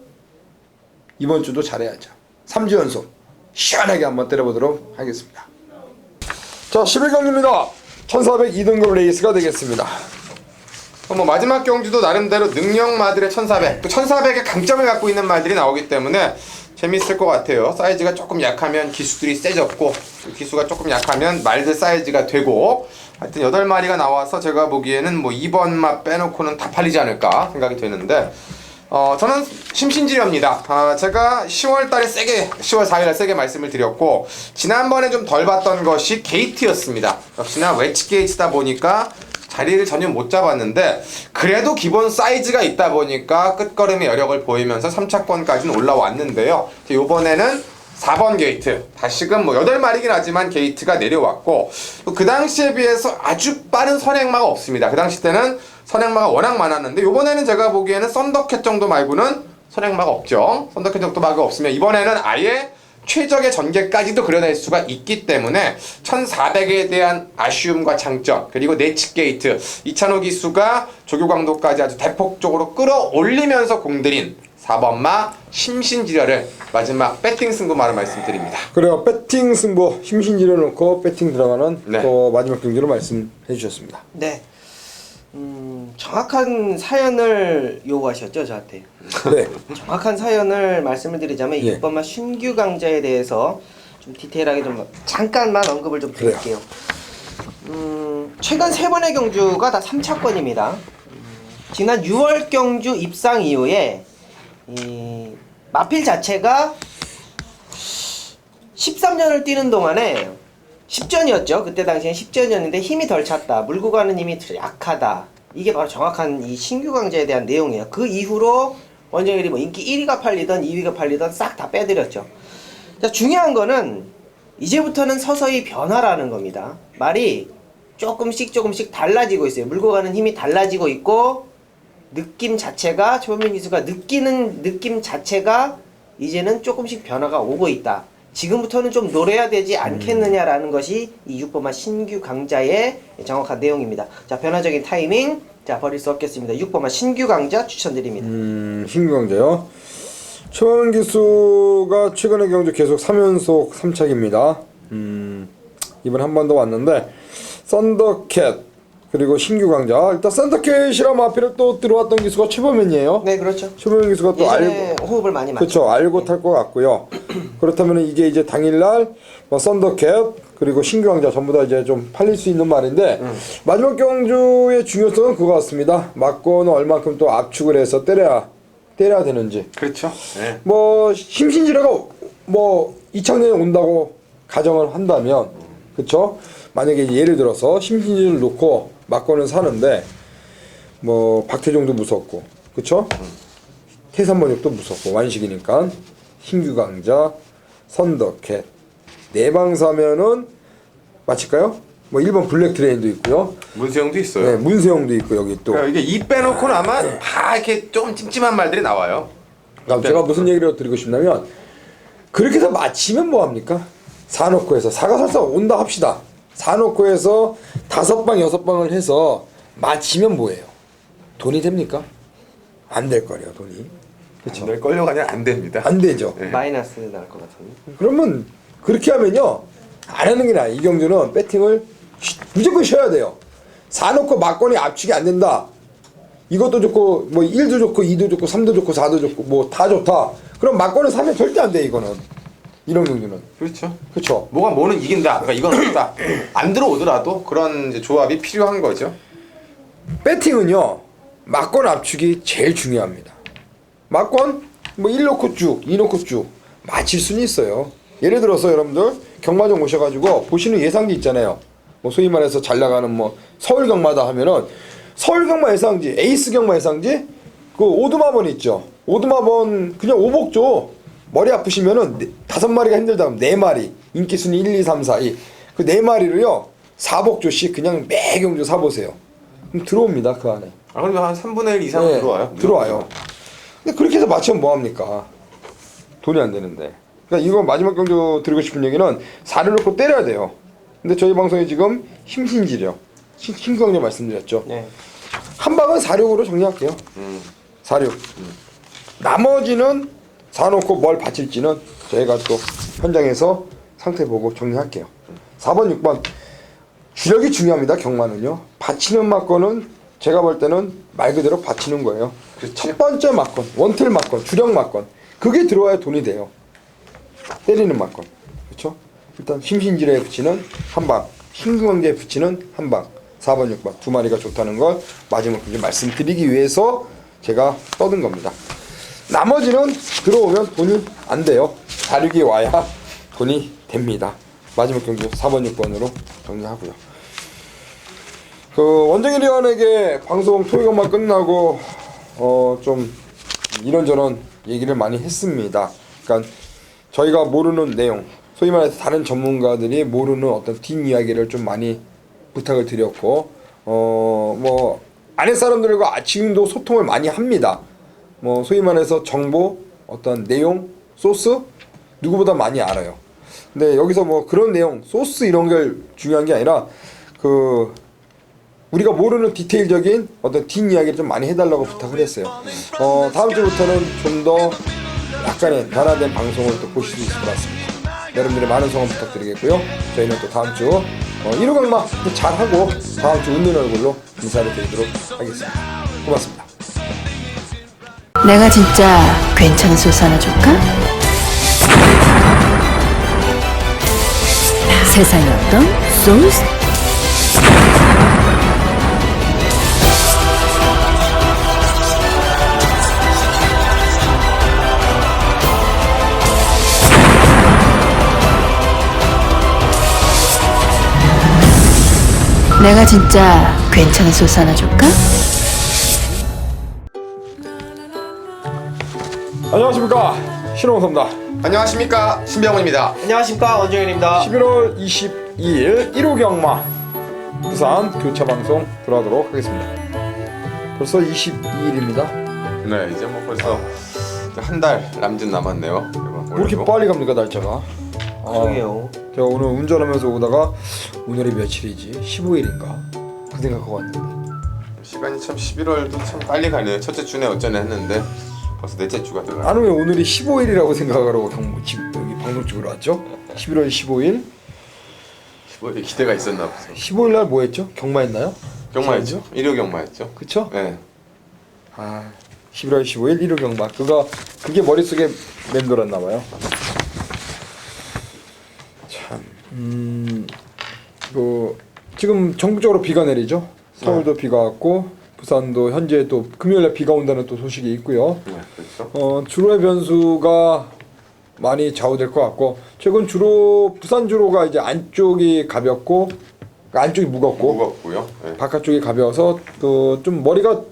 이번 주도 잘해야죠. 3주 연속 시원하게 한번 때려보도록 하겠습니다. 자, 11경주입니다. 1402등급 레이스가 되겠습니다. 뭐 마지막 경주도 나름대로 능력마들의 1400, 또 1400의 강점을 갖고 있는 말들이 나오기 때문에 재밌을 것 같아요. 사이즈가 조금 약하면 기수들이 세졌고 기수가 조금 약하면 말들 사이즈가 되고 하여튼 8마리가 나와서 제가 보기에는 뭐 2번만 빼놓고는 다 팔리지 않을까 생각이 되는데 저는 심신지려입니다. 제가 10월달에 세게 10월 4일에 세게 말씀을 드렸고 지난번에 좀 덜 봤던 것이 게이트였습니다. 역시나 웨치 게이트다 보니까 자리를 전혀 못 잡았는데 그래도 기본 사이즈가 있다 보니까 끝걸음의 여력을 보이면서 3차권까지는 올라왔는데요. 이번에는 4번 게이트 다시금 뭐 8마리긴 하지만 게이트가 내려왔고 그 당시에 비해서 아주 빠른 선행마가 없습니다. 그 당시 때는 선행마가 워낙 많았는데 이번에는 제가 보기에는 썬더캣 정도 말고는 선행마가 없죠. 썬더캣 정도 말고 없으면 이번에는 아예 최적의 전개까지도 그려낼 수가 있기 때문에 1400에 대한 아쉬움과 장점 그리고 내치 게이트 이찬호 기수가 조교 강도까지 아주 대폭적으로 끌어올리면서 공들인 4번마 심신지려를 마지막 배팅 승부마로 말씀드립니다. 그래요. 배팅 승부 심신지려 놓고 배팅 들어가는 네. 또 마지막 경기로 말씀해 주셨습니다. 네. 정확한 사연을 요구하셨죠, 저한테. 네. 정확한 사연을 말씀을 드리자면 예. 6번마 신규 강자에 대해서 좀 디테일하게 좀 잠깐만 언급을 좀 드릴게요. 최근 3번의 경주가 다 3차권입니다. 지난 6월 경주 입상 이후에 이 마필 자체가 13년을 뛰는 동안에 10전이었죠. 그때 당시엔 10전이었는데 힘이 덜 찼다. 물고 가는 힘이 약하다. 이게 바로 정확한 이 신규 강자에 대한 내용이에요. 그 이후로 원정일이 뭐 인기 1위가 팔리던 2위가 팔리던 싹 다 빼드렸죠. 자, 중요한 거는 이제부터는 서서히 변화라는 겁니다. 말이 조금씩 달라지고 있어요. 물고 가는 힘이 달라지고 있고 느낌 자체가 최원민 기수가 느끼는 느낌 자체가 이제는 조금씩 변화가 오고 있다. 지금부터는 좀 노려야 되지 않겠느냐라는 것이 이 6번마 신규 강자의 정확한 내용입니다. 자, 변화적인 타이밍 자 버릴 수 없겠습니다. 6번마 신규 강자 추천드립니다. 신규 강자요. 최원 기수가 최근의 경주 계속 3연속 3착입니다. 이번 한 번 더 왔는데 썬더캣 그리고 신규 강자. 일단 썬더캣이랑 마피를 또 들어왔던 기수가 최범현이에요. 네, 그렇죠. 최범현 기수가 또 예전에 알고 호흡을 많이 맞죠. 그렇죠. 알고 탈 것 같고요. 그렇다면 이게 이제 당일날 뭐 썬더캣 그리고 신규 강자 전부 다 이제 좀 팔릴 수 있는 말인데 마지막 경주의 중요성은 그거 같습니다. 맞고는 얼만큼 또 압축을 해서 때려야 되는지. 그렇죠. 네. 뭐 심신지려가 뭐 2차년에 온다고 가정을 한다면 그렇죠. 만약에 예를 들어서 심신지를 놓고 맞고는 사는데 뭐 박태종도 무섭고 그렇죠. 태산번역도 무섭고 완식이니까 신규 강자 썬더캣 4방 사면은 맞힐까요? 뭐 1번 블랙 트레인도 있고요. 문세영도 있어요. 네, 문세영도 있고 여기 또. 그러니까 이게 이 빼놓고는 아마 다 이렇게 좀 찜찜한 말들이 나와요. 그러니까 제가 무슨 얘기를 드리고 싶냐면 그렇게 해서 맞히면 뭐 합니까? 사놓고 해서 사가 설사 온다 합시다. 사놓고 해서 5방 6방을 해서 맞히면 뭐예요? 돈이 됩니까? 안 될 거래요 돈이. 그렇죠. 늘 끌려가냐 안 됩니다. 안 되죠. 네. 마이너스 날 것 같은데. 그러면 그렇게 하면요 안 하는 게 나아요. 이 경주는 배팅을 무조건 쉬어야 돼요. 사놓고 막건이 압축이 안 된다. 이것도 좋고 뭐 1도 좋고 2도 좋고 3도 좋고 4도 좋고 뭐 다 좋다. 그럼 막건을 사면 절대 안 돼 이거는. 이런 경우는. 그렇죠. 그렇죠. 뭐는 이긴다. 그러니까 이건 없다. 안 들어오더라도 그런 이제 조합이 필요한 거죠. 배팅은요. 막건 압축이 제일 중요합니다. 막건 뭐 1 놓고 쭉, 2 놓고 쭉 맞힐 수는 있어요. 예를 들어서 여러분들 경마장 오셔가지고 보시는 예상지 있잖아요. 뭐 소위 말해서 잘 나가는 뭐 서울 경마다 하면은 서울 경마 예상지, 에이스 경마 예상지 그 오두마번 있죠. 오두마번 그냥 오복조 머리 아프시면은 5마리가 힘들다 하면 4마리 인기 순위 1, 2, 3, 4, 2 그 4마리를요 4복조씩 그냥 매 경주 사보세요. 그럼 들어옵니다 그 안에. 아 그러면 한 3분의 1 이상 들어와요? 들어와요. 근데 그렇게 해서 맞추면 뭐합니까? 돈이 안 되는데. 그러니까 이거 마지막 경주 드리고 싶은 얘기는 4를 놓고 때려야 돼요. 근데 저희 방송에 지금 힘신지력, 신경제 말씀드렸죠. 네. 한 방은 4륙으로 정리할게요. 4륙. 나머지는 4 놓고 뭘 바칠지는 저희가 또 현장에서 상태 보고 정리할게요. 4번, 6번. 주력이 중요합니다. 경마는요. 바치는 막건은 제가 볼 때는 말 그대로 바치는 거예요. 그치. 첫 번째 막건, 원틀 막건, 주력 막건. 그게 들어와야 돈이 돼요. 때리는 막건. 그렇죠? 일단 심신지레에 붙이는 한 방, 힘경제에 붙이는 한 방. 4번, 6번 두 마리가 좋다는 걸 마지막 경기 말씀드리기 위해서 제가 떠든 겁니다. 나머지는 들어오면 돈이 안 돼요. 4륙이 와야 돈이 됩니다. 마지막 경기 4번, 6번으로 정리하고요. 그 원정일위원에게 방송 토요일만 끝나고 좀 이런저런 얘기를 많이 했습니다. 그러니까 저희가 모르는 내용, 소위 말해서 다른 전문가들이 모르는 어떤 뒷이야기를 좀 많이 부탁을 드렸고 뭐 아랫 사람들과 지금도 소통을 많이 합니다. 뭐 소위 말해서 정보, 어떤 내용, 소스 누구보다 많이 알아요. 근데 여기서 뭐 그런 내용, 소스 이런 게 중요한 게 아니라 그 우리가 모르는 디테일적인 어떤 뒷이야기를 좀 많이 해달라고 부탁을 했어요. 다음 주부터는 좀 더 약간의 변화된 방송을 또 보실 수 있을 것 같습니다. 여러분들의 많은 성원 부탁드리겠고요. 저희는 또 다음 주 1호 경마 잘하고 다음 주 웃는 얼굴로 인사를 드리도록 하겠습니다. 고맙습니다. 내가 진짜 괜찮은 소스 하나 줄까? 세상에 어떤 소스? 내가 진짜 괜찮은 소스 하나 줄까? 안녕하십니까, 신홍섭입니다. 안녕하십니까 신병훈입니다. 안녕하십니까 원정현입니다. 11월 22일 1호 경마 부산 교차 방송 들어가도록 하겠습니다. 벌써 22일입니다. 네 이제 뭐 벌써 한 달 남짓 남았네요. 왜 이렇게 빨리 갑니까 날짜가? 그러게요. 제가 오늘 운전하면서 오다가 오늘이 며칠이지? 15일인가? 그 생각하고 왔는데 시간이 참 11월도 참 빨리 가네요. 첫째 주네 어쩌네 했는데 벌써 넷째 주가 들어가. 나는 왜 오늘이 15일이라고 생각하라고 여기 방송 쪽으로 왔죠? 11월 15일? 15일 기대가 있었나 보죠. 15일 날 뭐 했죠? 경마했나요? 경마였죠? 일요 경마였죠. 그쵸? 네. 11월 15일 1호 경마 그게 머릿속에 맴돌았나봐요. 참 지금 전국적으로 비가 내리죠. 서울도 비가 왔고 부산도 현재 또 금요일에 비가 온다는 또 소식이 있고요. 네, 그렇죠. 주로의 변수가 많이 좌우될 것 같고 최근 주로 부산 주로가 이제 안쪽이 가볍고 안쪽이 무겁고요. 네. 바깥쪽이 가벼워서 그 좀 머리가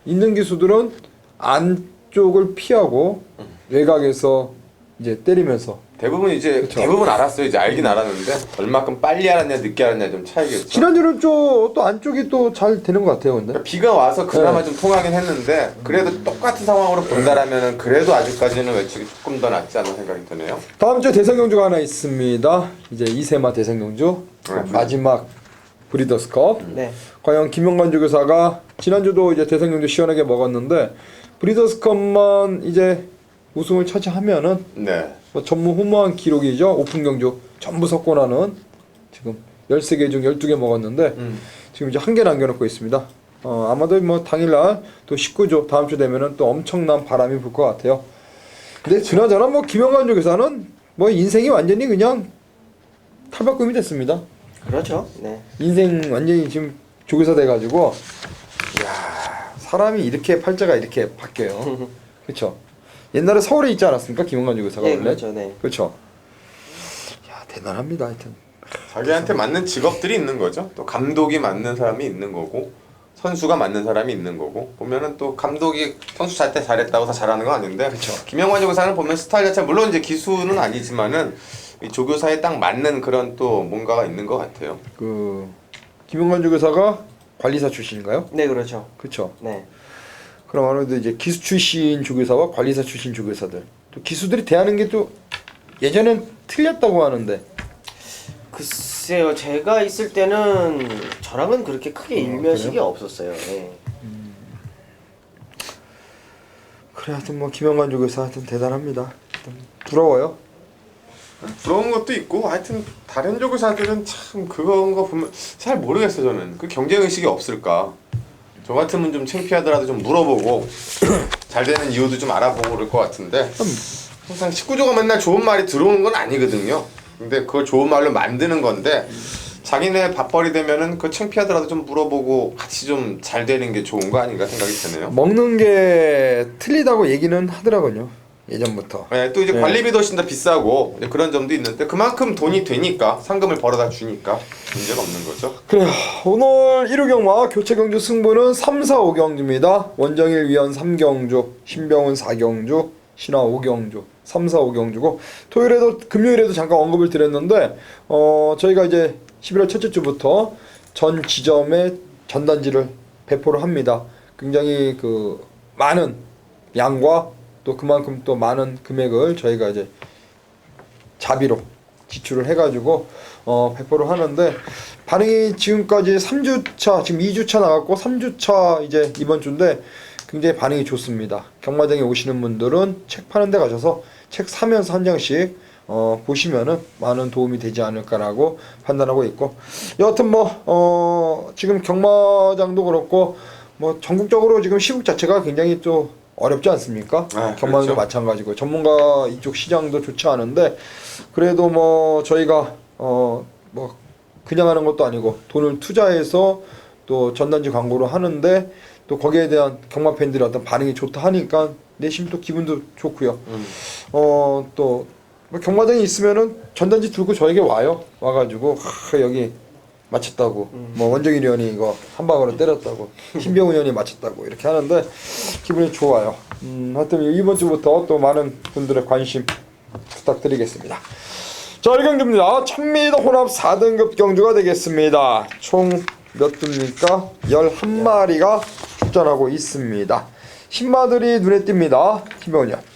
있는 기수들은 안쪽을 피하고 외곽에서 이제 때리면서 대부분 이제 그쵸. 대부분 알았어요. 이제 알긴 알았는데 얼마큼 빨리 알았냐 늦게 알았냐 좀 차이겠죠. 지난주는 또 안쪽이 또 잘 되는 것 같아요. 근데 비가 와서 그나마 네. 좀 통하긴 했는데 그래도 똑같은 상황으로 본다라면은 그래도 아직까지는 외치기 조금 더 낫지 않나 생각이 드네요. 다음 주에 대성경주가 하나 있습니다. 이제 이세마 대성경주 네. 마지막 브리더스컵. 네. 과연 김영관 조교사가 지난주도 이제 대성경주 시원하게 먹었는데 브리더스컵만 이제 우승을 차지하면은 네. 뭐 전무후무한 기록이죠. 오픈 경주 전부 석권하는 지금 13개 중 12개 먹었는데 지금 이제 한 개 남겨놓고 있습니다. 아마도 뭐 당일날 또 19조 다음 주 되면은 또 엄청난 바람이 불 것 같아요. 근데 그나저나 뭐 김영관 조교사는 뭐 인생이 완전히 그냥 탈바꿈이 됐습니다. 그렇죠. 네. 인생 완전히 지금 조교사 돼가지고 이야 사람이 이렇게 팔자가 이렇게 바뀌어요. 그렇죠. 옛날에 서울에 있지 않았습니까 김영관 조교사가 네, 원래? 그렇죠. 네. 그렇죠. 야 대단합니다 하여튼. 자기한테 맞는 직업들이 있는 거죠. 또 감독이 맞는 사람이 있는 거고 선수가 맞는 사람이 있는 거고 보면은 또 감독이 선수 잘 때 잘했다고 다 잘하는 건 아닌데 김영관 조교사는 보면 스타일 자체 물론 이제 기수는 아니지만은 이 조교사에 딱 맞는 그런 또 뭔가가 있는 것 같아요. 그 김영관 조교사가 관리사 출신인가요? 네, 그렇죠. 그렇죠. 네. 그럼 아무래도 이제 기수 출신 조교사와 관리사 출신 조교사들 또 기수들이 대하는 게 또 예전엔 틀렸다고 하는데 글쎄요, 제가 있을 때는 저랑은 그렇게 크게 일면식이 그래요? 없었어요. 네. 그래 하여튼 뭐 김영관 조교사 하여튼 대단합니다. 하여튼 부러워요. 부러운 것도 있고 하여튼 다른 조교사들은 참 그런 거 보면 잘 모르겠어요. 저는 그 경쟁 의식이 없을까. 저 같으면 좀 창피하더라도 좀 물어보고 잘 되는 이유도 좀 알아보고 그럴 것 같은데 항상 19조가 맨날 좋은 말이 들어오는 건 아니거든요. 근데 그걸 좋은 말로 만드는 건데 자기네 밥벌이 되면은 그 창피하더라도 좀 물어보고 같이 좀 잘 되는 게 좋은 거 아닌가 생각이 드네요. 먹는 게 틀리다고 얘기는 하더라고요. 예전부터. 네, 또 이제 관리비도 훨씬 더 비싸고 이제 그런 점도 있는데 그만큼 돈이 되니까 상금을 벌어다 주니까 문제가 없는 거죠. 그래요. 오늘 1호 경마 교체 경주 승부는 3, 4, 5경주입니다. 원정일 위원 3경주, 신병훈 4경주, 신화 5경주, 3, 4, 5경주고 토요일에도 금요일에도 잠깐 언급을 드렸는데 저희가 이제 11월 첫째 주부터 전 지점에 전단지를 배포를 합니다. 굉장히 그 많은 양과 또 그만큼 또 많은 금액을 저희가 이제 자비로 지출을 해가지고 배포를 하는데 반응이 지금까지 3주차 지금 2주차 나갔고 3주차 이제 이번 주인데 굉장히 반응이 좋습니다. 경마장에 오시는 분들은 책 파는 데 가셔서 책 사면서 한 장씩 보시면은 많은 도움이 되지 않을까라고 판단하고 있고 여하튼 뭐 지금 경마장도 그렇고 뭐 전국적으로 지금 시국 자체가 굉장히 또 어렵지 않습니까? 경마도 그렇죠. 마찬가지고 전문가 이쪽 시장도 좋지 않은데 그래도 뭐 저희가 뭐 그냥 하는 것도 아니고 돈을 투자해서 또 전단지 광고를 하는데 또 거기에 대한 경마 팬들의 어떤 반응이 좋다 하니까 내심 또 기분도 좋고요. 또 뭐 경마장에 있으면은 전단지 들고 저에게 와가지고 여기 맞췄다고 뭐 원정일 의원이 이거 한 방으로 때렸다고 신병훈 의원이 맞췄다고 이렇게 하는데 기분이 좋아요. 하여튼 이번 주부터 또 많은 분들의 관심 부탁드리겠습니다. 자 1경주입니다. 1000m 혼합 4등급 경주가 되겠습니다. 총 몇 듭니까? 11마리가 출전하고 있습니다. 신마들이 눈에 띕니다. 김병훈 의원.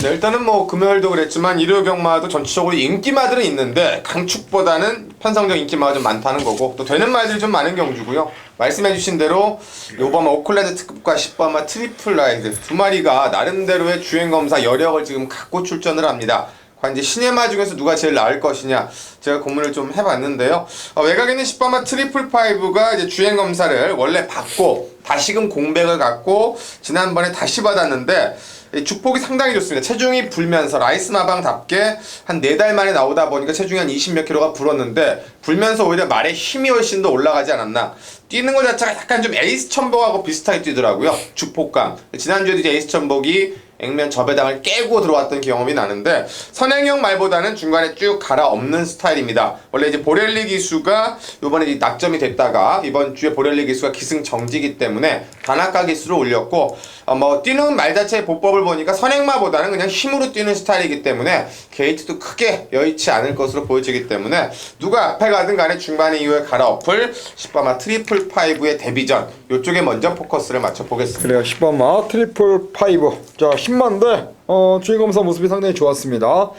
네, 일단은 뭐 금요일도 그랬지만 일요 경마도 전체적으로 인기마들은 있는데 강축보다는 편성적 인기마가 좀 많다는 거고 또 되는 말들이 좀 많은 경주고요. 말씀해주신 대로 요번마 오클랜드 특급과 10번마 트리플 라이드 두 마리가 나름대로의 주행검사 여력을 지금 갖고 출전을 합니다. 과연 이제 시네마 중에서 누가 제일 나을 것이냐 제가 고민을 좀 해봤는데요. 외곽에 있는 10번마 트리플 파이브가 이제 주행검사를 원래 받고 다시금 공백을 갖고 지난번에 다시 받았는데 주폭이 상당히 좋습니다. 체중이 불면서 라이스 마방답게 한 4달 만에 나오다 보니까 체중이 한 20몇 킬로가 불었는데 불면서 오히려 말에 힘이 훨씬 더 올라가지 않았나. 뛰는 것 자체가 약간 좀 에이스 천복하고 비슷하게 뛰더라고요. 주폭감. 지난주에도 이제 에이스 천복이 액면 접에당을 깨고 들어왔던 경험이 나는데 선행형 말보다는 중간에 쭉 갈아엎는 스타일입니다. 원래 이제 보렐리 기수가 이번에 낙점이 됐다가 이번 주에 보렐리 기수가 기승정지기 때문에 단학가 기수를 올렸고 뭐 뛰는 말 자체의 보법을 보니까 선행마보다는 그냥 힘으로 뛰는 스타일이기 때문에 게이트도 크게 여의치 않을 것으로 보여지기 때문에 누가 앞에 가든 간에 중반에 이후에 갈아엎을 10번마 트리플 파이브의 데뷔전 이쪽에 먼저 포커스를 맞춰보겠습니다. 그래요. 10번마 트리플 파이브. 자 10만인데 주행검사 모습이 상당히 좋았습니다.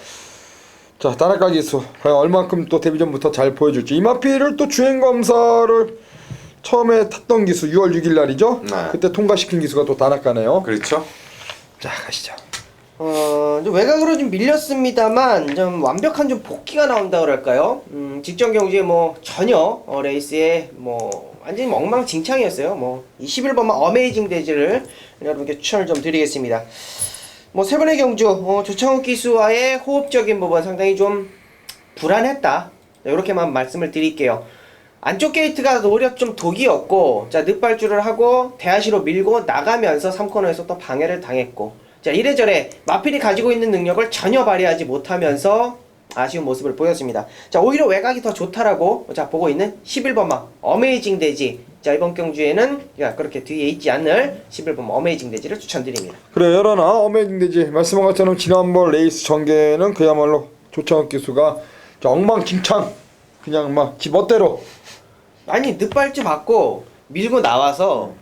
자 단학가 기수 과연 얼만큼 또 데뷔전부터 잘 보여줄지. 이마피를 또 주행검사를 처음에 탔던 기수 6월 6일 날이죠. 네. 그때 통과시킨 기수가 또 단학가네요. 그렇죠. 자 가시죠. 좀 외곽으로 좀 밀렸습니다만 좀 완벽한 좀 복귀가 나온다 그럴까요? 직전 경주에 뭐 전혀 레이스에 뭐 완전히 엉망진창이었어요. 뭐 이 11번만 어메이징 데지를 여러분께 추천을 좀 드리겠습니다. 뭐 세 번의 경주 조창욱 기수와의 호흡적인 부분 상당히 좀 불안했다. 이렇게만 말씀을 드릴게요. 안쪽 게이트가 오히려 좀 독이었고, 자 늑발주를 하고 대하시로 밀고 나가면서 3코너에서 또 방해를 당했고, 자 이래저래 마필이 가지고 있는 능력을 전혀 발휘하지 못하면서 아쉬운 모습을 보였습니다. 자 오히려 외곽이 더 좋다라고 자 보고 있는 11번마 어메이징 데지. 자 이번 경주에는 야 그렇게 뒤에 있지 않을 11번마 어메이징 데지를 추천드립니다. 그래 열하나 어메이징 데지 말씀한 것처럼 지난번 레이스 전개는 그야말로 조창욱 기수가 엉망진창 그냥 막 지멋대로 아니 늑발주 받고 밀고 나와서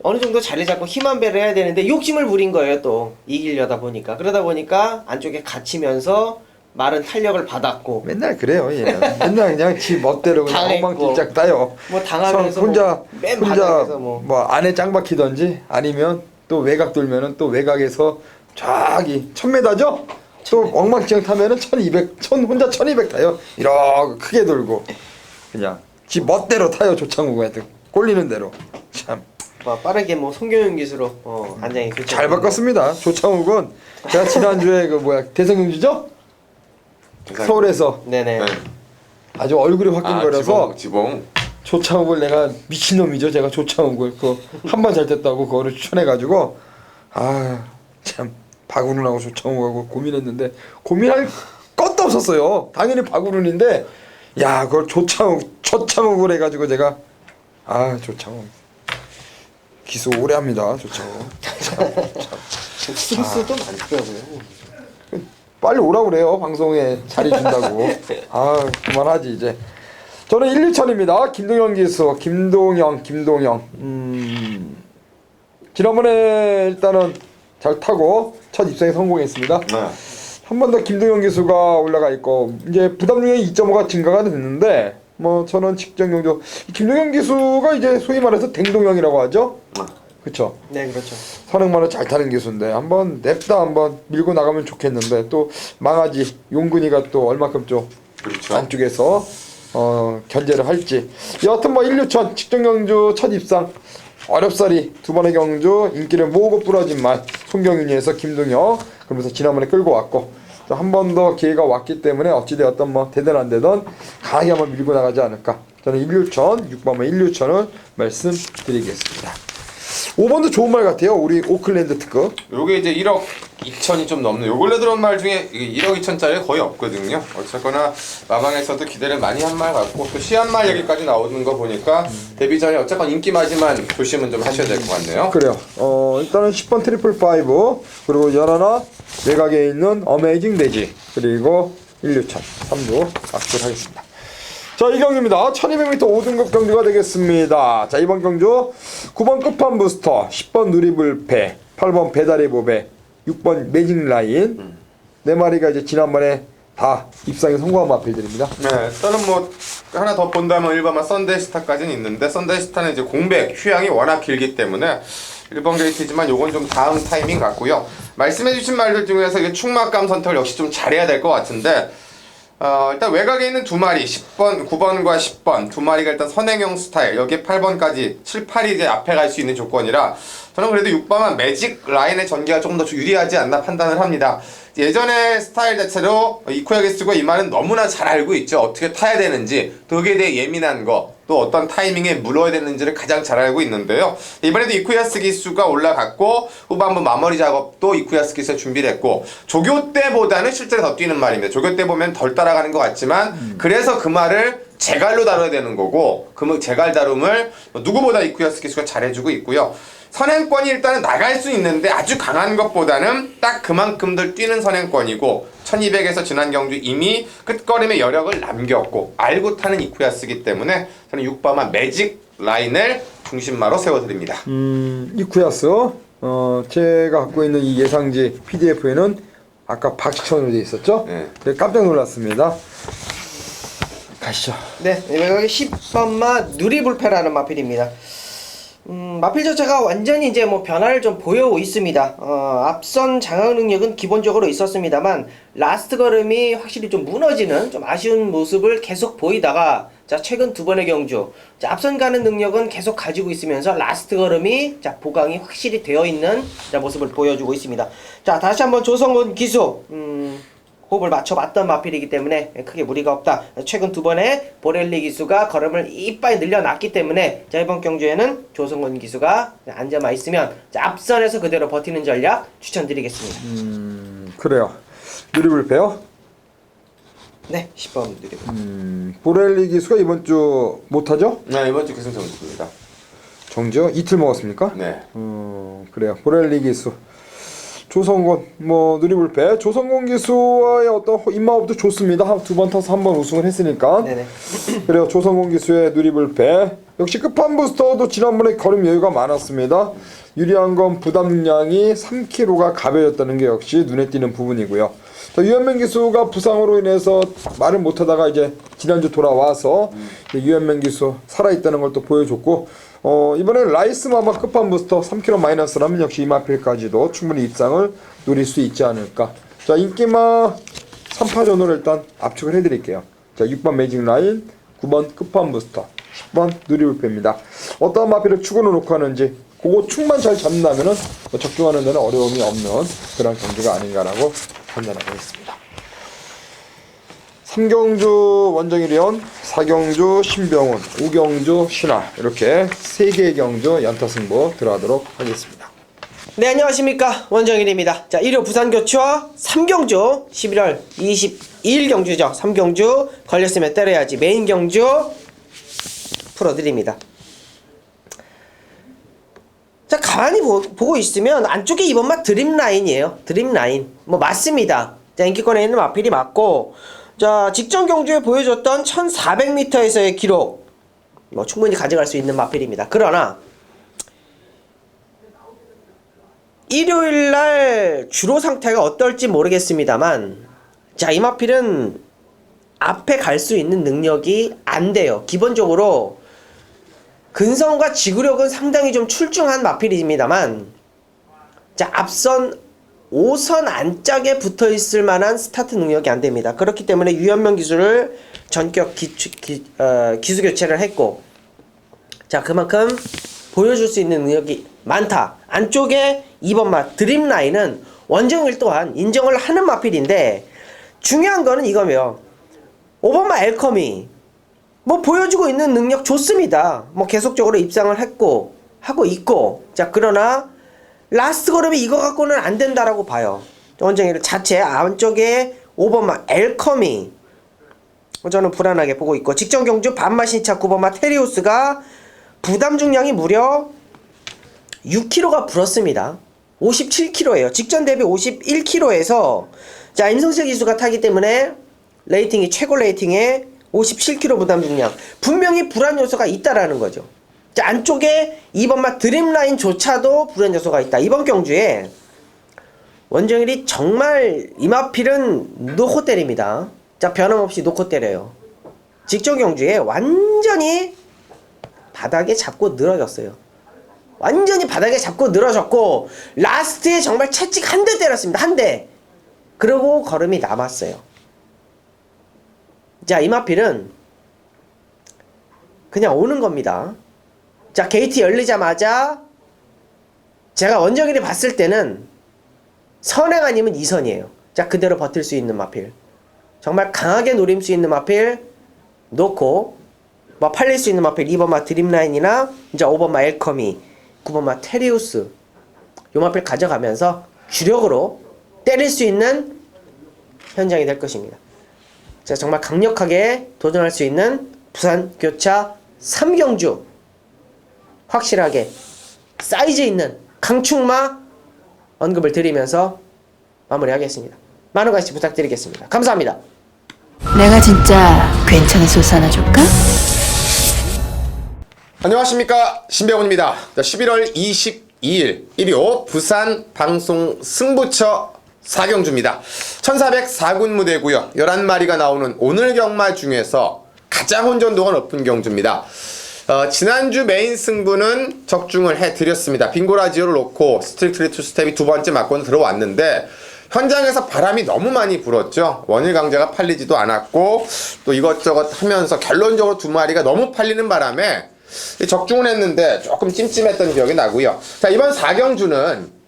어느 정도 자리 잡고 힘한 배를 해야 되는데 욕심을 부린 거예요. 또 이기려다 보니까 그러다 보니까 안쪽에 갇히면서 마른 탄력을 받았고 맨날 그래요 얘. 맨날 그냥 지멋대로 그냥 당했고. 엉망진창 따요. 뭐 당하면서 혼자 뭐 맨 혼자 바닥에서 뭐 안에 짱 박히던지 아니면 또 외곽 돌면은 또 외곽에서 저기 1000m죠? 또 엉망진창 타면은 1200 혼자 1200 타요. 이렇게 크게 돌고 그냥 지 멋대로 타요. 조창욱한테 꼴리는 대로 참. 뭐 빠르게 뭐 송교영 기수로 안장이 잘 바꿨습니다. 조창욱은 제가 지난주에 그 뭐야 대성경주죠? 서울에서 네네. 네. 아주 얼굴이 화끈거려서 지봉. 조창욱을 내가 미친놈이죠. 제가 조창욱을 그 한 번 잘 됐다고 그거를 추천해가지고 아 참 박우른하고 조창욱하고 고민했는데 고민할 것도 없었어요. 당연히 박우른인데 야 그걸 조창욱을 해가지고 제가 아 조창욱 기수 오래 합니다. 조창욱 수도 많더라고요. 빨리 오라고 그래요. 방송에 자리 준다고. 아 그만하지 이제. 저는 1, 2천입니다. 김동영 기수. 김동영. 지난번에 일단은 잘 타고 첫 입상에 성공했습니다. 네. 한 번 더 김동영 기수가 올라가 있고 이제 부담 중에 2.5가 증가가 됐는데 뭐 저는 직전 경주 김동영 기수가 이제 소위 말해서 댕동형이라고 하죠. 그렇죠. 네 그렇죠. 선행만을 잘 타는 기수인데 한번 냅다 한번 밀고 나가면 좋겠는데 또 망아지 용근이가 또 얼마큼 좀 그렇죠. 안쪽에서 견제를 할지. 여하튼 뭐 1, 6천 직전 경주 첫 입상 어렵사리 두 번의 경주 인기를 모으고 부러진 말 송경윤이에서 김동영 그러면서 지난번에 끌고 왔고 한 번 더 기회가 왔기 때문에 어찌되었던 뭐 되든 안 되든 강하게 한번 밀고 나가지 않을까. 저는 1, 6천 6번만 1, 6천을 말씀드리겠습니다. 5번도 좋은 말 같아요. 우리 오클랜드 특급. 요게 이제 1억 2천이 좀 넘는 요 근래 들어온 말 중에 이게 1억 2천짜리 거의 없거든요. 어쨌거나 마방에서도 기대를 많이 한 말 같고 또 시한말 여기까지 나오는 거 보니까 데뷔 전에 어쨌건 인기마지만 조심은 좀 하셔야 될 것 같네요. 그래요. 일단은 10번 트리플 5 그리고 11 외곽에 있는 어메이징 데지 그리고 1, 6천 3조 압축을 하겠습니다. 자, 이 경주입니다. 1200m 5등급 경주가 되겠습니다. 자, 이번 경주 9번 끝판 부스터, 10번 누리불패, 8번 배달의 보배, 6번 매직 라인 네 마리가 이제 지난번에 다 입상에 성공한 마필들입니다. 네, 일단은 뭐 하나 더 본다면 1번만 썬데이스타까지는 있는데 썬데이스타는 이제 공백 휴양이 워낙 길기 때문에 1번 게이트지만 요건 좀 다음 타이밍 같고요. 말씀해주신 말들 중에서 이게 충막감 선택을 역시 좀 잘해야 될 것 같은데 일단 외곽에 있는 두 마리 10번, 9번과 10번 두 마리가 일단 선행형 스타일 여기에 8번까지 7, 8이 이제 앞에 갈 수 있는 조건이라 저는 그래도 6번만 매직 라인의 전개가 조금 더 유리하지 않나 판단을 합니다. 예전의 스타일 자체로 이쿠야기스가 이 말은 너무나 잘 알고 있죠. 어떻게 타야 되는지 또 거기에 대해 예민한 거 또 어떤 타이밍에 물어야 되는지를 가장 잘 알고 있는데요. 이번에도 이쿠야스 기수가 올라갔고 후반부 마무리 작업도 이쿠야스 기수가 준비를 했고 조교 때보다는 실제로 더 뛰는 말입니다. 조교 때 보면 덜 따라가는 것 같지만 그래서 그 말을 제갈로 다뤄야 되는 거고 그 제갈 다룸을 누구보다 이쿠야스 기수가 잘해주고 있고요. 선행권이 일단은 나갈 수 있는데 아주 강한 것보다는 딱 그만큼들 뛰는 선행권이고 1200에서 지난 경주 이미 끝걸음의 여력을 남겼고 알고 타는 이쿠야스기 때문에 저는 6번만 매직 라인을 중심마로 세워드립니다. 이쿠야스 제가 갖고 있는 이 예상지 PDF에는 아까 박시천으로 되어 있었죠? 네. 깜짝 놀랐습니다. 가시죠. 네, 외곽에 10번마 누리불패라는 마필입니다. 마필 자체가 완전히 이제 뭐 변화를 좀 보여오고 있습니다. 앞선 장악 능력은 기본적으로 있었습니다만 라스트 걸음이 확실히 좀 무너지는 좀 아쉬운 모습을 계속 보이다가 자 최근 두 번의 경주 자 앞선 가는 능력은 계속 가지고 있으면서 라스트 걸음이 자 보강이 확실히 되어 있는 자 모습을 보여주고 있습니다. 자 다시 한번 조성훈 기수 호흡을 맞춰봤던 마필이기 때문에 크게 무리가 없다. 최근 두 번의 보렐리 기수가 걸음을 이빨 늘려놨기 때문에 자 이번 경주에는 조성훈 기수가 앉아만 있으면 자 앞선에서 그대로 버티는 전략 추천드리겠습니다. 그래요. 누리불패요? 네 10번 누리불패. 보렐리 기수가 이번 주 못하죠? 네, 이번 주 계승 정지입니다. 정지요? 이틀 먹었습니까? 네. 그래요. 보렐리 기수. 조성곤 뭐 누리불패 조성곤 기수와의 어떤 입마업도 좋습니다. 두 번 타서 한 번 우승을 했으니까. 네네. 그래요. 조성곤 기수의 누리불패. 역시 끝판 부스터도 지난번에 걸음 여유가 많았습니다. 유리한 건 부담 능량이 3kg가 가벼워졌다는 게 역시 눈에 띄는 부분이고요. 유현명 기수가 부상으로 인해서 말을 못하다가 이제 지난주 돌아와서 유현명 기수 살아있다는 걸 또 보여줬고 이번에 라이스 마마 끝판 부스터 3kg 마이너스라면 역시 이마필까지도 충분히 입상을 노릴 수 있지 않을까. 자 인기마 3파전으로 일단 압축을 해드릴게요. 자 6번 매직 라인, 9번 끝판 부스터, 10번 누리불패입니다. 어떠한 마필을 축으로 놓고 하는지 그거 축만 잘 잡는다면은 적중하는 데는 어려움이 없는 그런 경기가 아닌가라고 판단하고 있습니다. 3경주 원정일위원, 4경주 신병훈, 5경주 신화 이렇게 3개의 경주 연타승부 들어가도록 하겠습니다. 네 안녕하십니까 원정일입니다. 자 1호 부산교추와 3경주 11월 22일 경주죠. 3경주 걸렸으면 때려야지 메인 경주 풀어드립니다. 자 가만히 보고 있으면 안쪽에 이번만 드림라인이에요. 드림라인 뭐 맞습니다. 자 인기권에 있는 마필이 맞고 자 직전 경주에 보여줬던 1400m에서의 기록 뭐 충분히 가져갈 수 있는 마필입니다. 그러나 일요일날 주로 상태가 어떨지 모르겠습니다만 자 이 마필은 앞에 갈 수 있는 능력이 안 돼요. 기본적으로 근성과 지구력은 상당히 좀 출중한 마필입니다만 자 앞선 5선 안짝에 붙어있을 만한 스타트 능력이 안됩니다. 그렇기 때문에 유현명 기수를 전격 기수 교체를 했고 자 그만큼 보여줄 수 있는 능력이 많다. 안쪽에 2번마 드림라인은 원정일 또한 인정을 하는 마필인데 중요한 거는 이거며 5번마 엘커미 뭐 보여주고 있는 능력 좋습니다. 뭐 계속적으로 입상을 했고 하고 있고 자 그러나 라스트 걸음이 이거 갖고는 안 된다라고 봐요. 원정일 자체 안쪽에 5번마 엘커미 저는 불안하게 보고 있고 직전 경주 반마 신차 9번마 테리우스가 부담 중량이 무려 6kg가 불었습니다. 57kg예요. 직전 대비 51kg에서 자 임성실 기수가 타기 때문에 레이팅이 최고 레이팅에 57kg 부담 중량 분명히 불안 요소가 있다라는 거죠. 자 안쪽에 2번마 드림라인조차도 불안 요소가 있다. 이번 경주에 원정일이 정말 이마필은 놓고 때립니다. 자 변함없이 놓고 때려요. 직전 경주에 완전히 바닥에 잡고 늘어졌어요. 완전히 바닥에 잡고 늘어졌고 라스트에 정말 채찍 한 대 때렸습니다. 한 대. 그리고 걸음이 남았어요. 자 이마필은 그냥 오는 겁니다. 자 게이트 열리자마자 제가 원정일이 봤을 때는 선행 아니면 2선이에요. 자 그대로 버틸 수 있는 마필 정말 강하게 노릴 수 있는 마필 놓고 뭐 팔릴 수 있는 마필 2번마 드림라인이나 이제 5번마 엘커미 9번마 테리우스 요 마필 가져가면서 주력으로 때릴 수 있는 현장이 될 것입니다. 자 정말 강력하게 도전할 수 있는 부산 교차 3경주 확실하게 사이즈 있는 강축마 언급을 드리면서 마무리하겠습니다. 많은 관심 부탁드리겠습니다. 감사합니다. 내가 진짜 괜찮은 소스 하나 줄까? 안녕하십니까 신병훈입니다. 11월 22일 일요 부산 방송 승부처 4경주입니다. 1404군 무대고요. 11마리가 나오는 오늘 경마 중에서 가장 혼전도가 높은 경주입니다. 지난주 메인 승부는 적중을 해드렸습니다. 빙고라지오를 놓고 스트릭트리 투 스텝이 두 번째 맞고는 들어왔는데 현장에서 바람이 너무 많이 불었죠. 원일 강자가 팔리지도 않았고 또 이것저것 하면서 결론적으로 두 마리가 너무 팔리는 바람에 적중을 했는데 조금 찜찜했던 기억이 나고요. 자, 이번 4경주는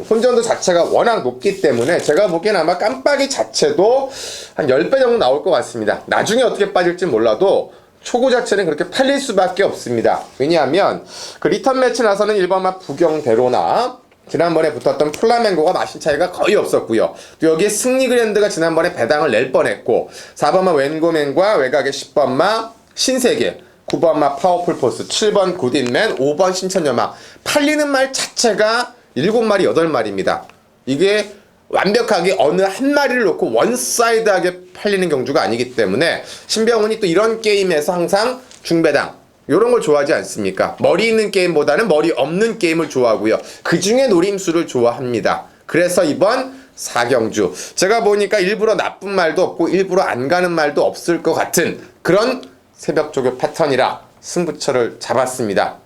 혼전도 자체가 워낙 높기 때문에 제가 보기엔 아마 깜빡이 자체도 한 10배 정도 나올 것 같습니다. 나중에 어떻게 빠질지 몰라도 초구 자체는 그렇게 팔릴 수밖에 없습니다. 왜냐하면 그 리턴 매치 나서는 1번마 부경대로나 지난번에 붙었던 플라멩고가 마신 차이가 거의 없었고요. 또 여기에 승리 그랜드가 지난번에 배당을 낼 뻔했고 4번마 웬고맨과 외곽의 10번마 신세계 9번마 파워풀 포스 7번 굿인맨 5번 신천여망 팔리는 말 자체가 7마리 8마리입니다. 이게 완벽하게 어느 한 마리를 놓고 원사이드하게 팔리는 경주가 아니기 때문에 신병훈이 또 이런 게임에서 항상 중배당 이런 걸 좋아하지 않습니까? 머리 있는 게임보다는 머리 없는 게임을 좋아하고요. 그 중에 노림수를 좋아합니다. 그래서 이번 4경주 제가 보니까 일부러 나쁜 말도 없고 일부러 안 가는 말도 없을 것 같은 그런 새벽 조교 패턴이라 승부처를 잡았습니다.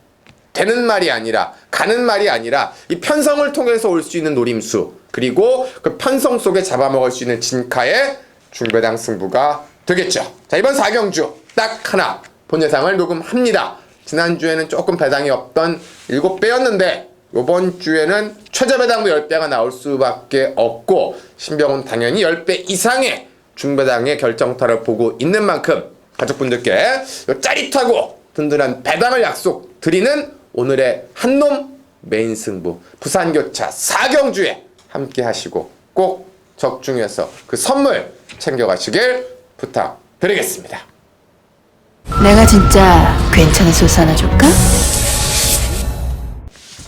되는 말이 아니라 가는 말이 아니라 이 편성을 통해서 올 수 있는 노림수 그리고 그 편성 속에 잡아먹을 수 있는 진카의 중배당 승부가 되겠죠. 자, 이번 4경주 딱 하나 본 예상을 녹음합니다. 지난주에는 조금 배당이 없던 7배였는데 이번 주에는 최저 배당도 10배가 나올 수밖에 없고 신병훈 당연히 10배 이상의 중배당의 결정타를 보고 있는 만큼 가족분들께 짜릿하고 든든한 배당을 약속드리는 오늘의 한놈 메인 승부 부산교차 4경주에 함께 하시고 꼭 적중해서 그 선물 챙겨가시길 부탁드리겠습니다. 내가 진짜 괜찮은 소스 하나 줄까?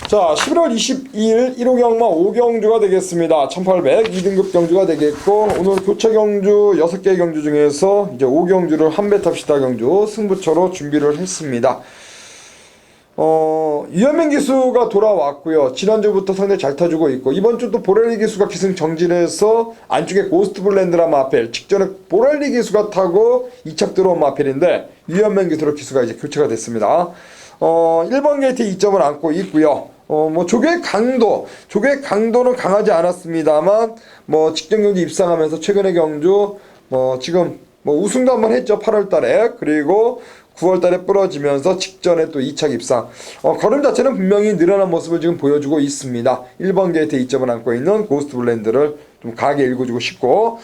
자, 11월 22일 1호 경마 5경주가 되겠습니다. 1800 2등급 경주가 되겠고 오늘 교체 경주 6개 경주 중에서 이제 5경주를 한배 탑시다 경주 승부처로 준비를 했습니다. 유현민 기수가 돌아왔고요. 지난주부터 상당히 잘 타주고 있고 이번 주 또 보렐리 기수가 기승 정진해서 안쪽에 고스트 블렌드라 마펠 직전에 보렐리 기수가 타고 2착 들어온 마펠인데 유현민 기수로 기수가 이제 교체가 됐습니다. 1번 게이트 2점을 안고 있고요. 조교의 강도는 강하지 않았습니다만 직전 경주 입상하면서 최근의 경주 지금 우승도 한번 했죠. 8월 달에. 그리고 9월 달에 부러지면서 직전에 또 2착 입상. 걸음 자체는 분명히 늘어난 모습을 지금 보여주고 있습니다. 1번 게이트 2점을 안고 있는 고스트 블렌드를 좀 강하게 읽어주고 싶고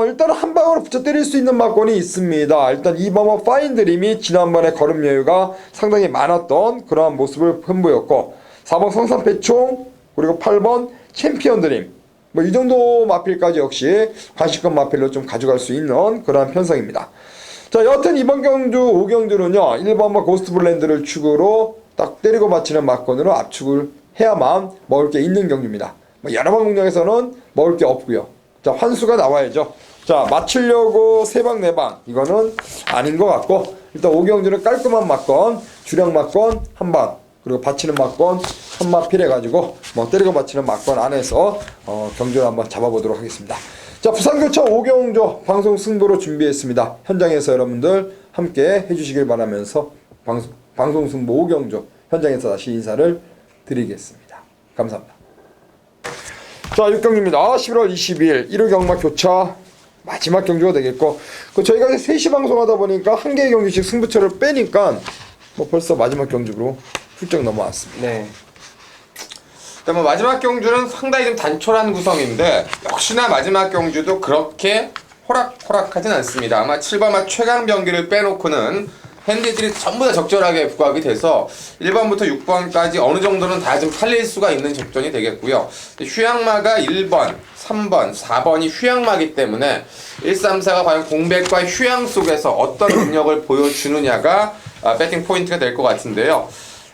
일단은 한 방으로 붙여 때릴 수 있는 막권이 있습니다. 일단 2번은 파인드림이 지난번에 걸음 여유가 상당히 많았던 그러한 모습을 선보였고 4번 성산패총 그리고 8번 챔피언 드림 이 정도 마필까지 역시 관심권 마필로 좀 가져갈 수 있는 그러한 편성입니다. 자, 여하튼 이번 경주 5경주는요 1번과 고스트 블렌드를 축으로 딱 때리고 맞히는 막권으로 압축을 해야만 먹을 게 있는 경주입니다. 여러 번 공략에서는 먹을 게 없고요. 자, 환수가 나와야죠. 자, 맞추려고 3방 4방 이거는 아닌 것 같고 일단 5경주는 깔끔한 막권 주력 막권 1방 그리고 받치는 막권 1마필 해가지고 때리고 받치는 막권 안에서 경주를 한번 잡아보도록 하겠습니다. 자, 부산교차 5경주 방송 승부로 준비했습니다. 현장에서 여러분들 함께 해주시길 바라면서 방송 승부 5경주 현장에서 다시 인사를 드리겠습니다. 감사합니다. 자, 6경주입니다. 11월 22일 1호 경마 교차 마지막 경주가 되겠고 저희가 3시 방송하다 보니까 한 개의 경주씩 승부처를 빼니까 벌써 마지막 경주로 훌쩍 넘어왔습니다. 네. 마지막 경주는 상당히 좀 단촐한 구성인데 역시나 마지막 경주도 그렇게 호락호락하진 않습니다. 아마 7번마 최강병기를 빼놓고는 핸디들이 전부 다 적절하게 부각이 돼서 1번부터 6번까지 어느 정도는 다 좀 팔릴 수가 있는 접전이 되겠고요. 휴양마가 1번, 3번, 4번이 휴양마기 때문에 1, 3, 4가 과연 공백과 휴양 속에서 어떤 능력을 보여주느냐가 배팅 포인트가 될 것 같은데요.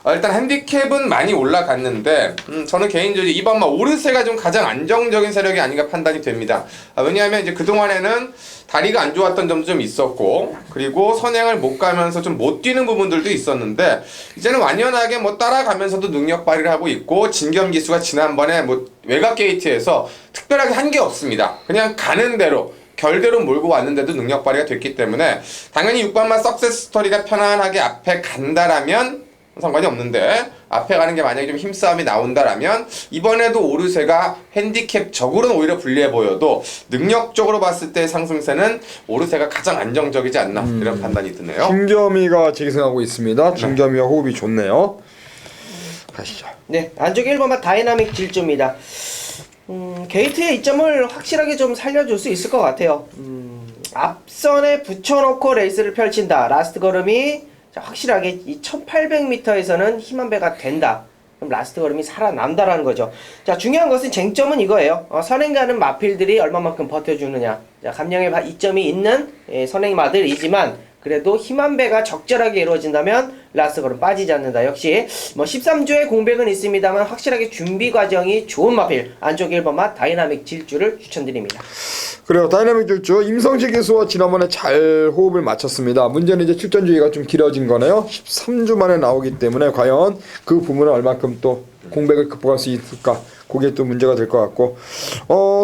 일단 핸디캡은 많이 올라갔는데 저는 개인적으로 2번마 오르세가 좀 가장 안정적인 세력이 아닌가 판단이 됩니다. 왜냐하면 이제 그동안에는 다리가 안 좋았던 점도 좀 있었고 그리고 선행을 못 가면서 좀 못 뛰는 부분들도 있었는데 이제는 완연하게 따라가면서도 능력 발휘를 하고 있고 진겸 기수가 지난번에 외곽 게이트에서 특별하게 한 게 없습니다. 그냥 가는 대로 결대로 몰고 왔는데도 능력 발휘가 됐기 때문에 당연히 6번만 석세스 스토리가 편안하게 앞에 간다라면 상관이 없는데 앞에 가는 게 만약에 좀 힘싸움이 나온다라면 이번에도 오르세가 핸디캡적으로는 오히려 불리해 보여도 능력적으로 봤을 때 상승세는 오르세가 가장 안정적이지 않나 이런 판단이 드네요. 김겸이가 재기승하고 있습니다. 김겸이와 호흡이 좋네요. 가시죠. 네, 안쪽에 1번만 다이나믹 질주입니다. 게이트의 이점을 확실하게 좀 살려줄 수 있을 것 같아요. 앞선에 붙여놓고 레이스를 펼친다. 라스트 걸음이 자, 확실하게 이 1800m에서는 힘한 배가 된다. 그럼 라스트 걸음이 살아남다라는 거죠. 자, 중요한 것은 쟁점은 이거예요. 선행가는 마필들이 얼마만큼 버텨주느냐. 자, 감량의 이점이 있는 선행마들이지만 그래도 힘한 배가 적절하게 이루어진다면 라스트 걸음 빠지지 않는다. 역시 뭐 13주의 공백은 있습니다만 확실하게 준비 과정이 좋은 마필 안쪽 1번마 다이나믹 질주를 추천드립니다. 그래요. 다이나믹 질주 임성식 기수와 지난번에 잘 호흡을 맞췄습니다. 문제는 이제 출전주기가 좀 길어진 거네요. 13주 만에 나오기 때문에 과연 그 부분은 얼마큼 또 공백을 극복할 수 있을까? 그게 또 문제가 될 것 같고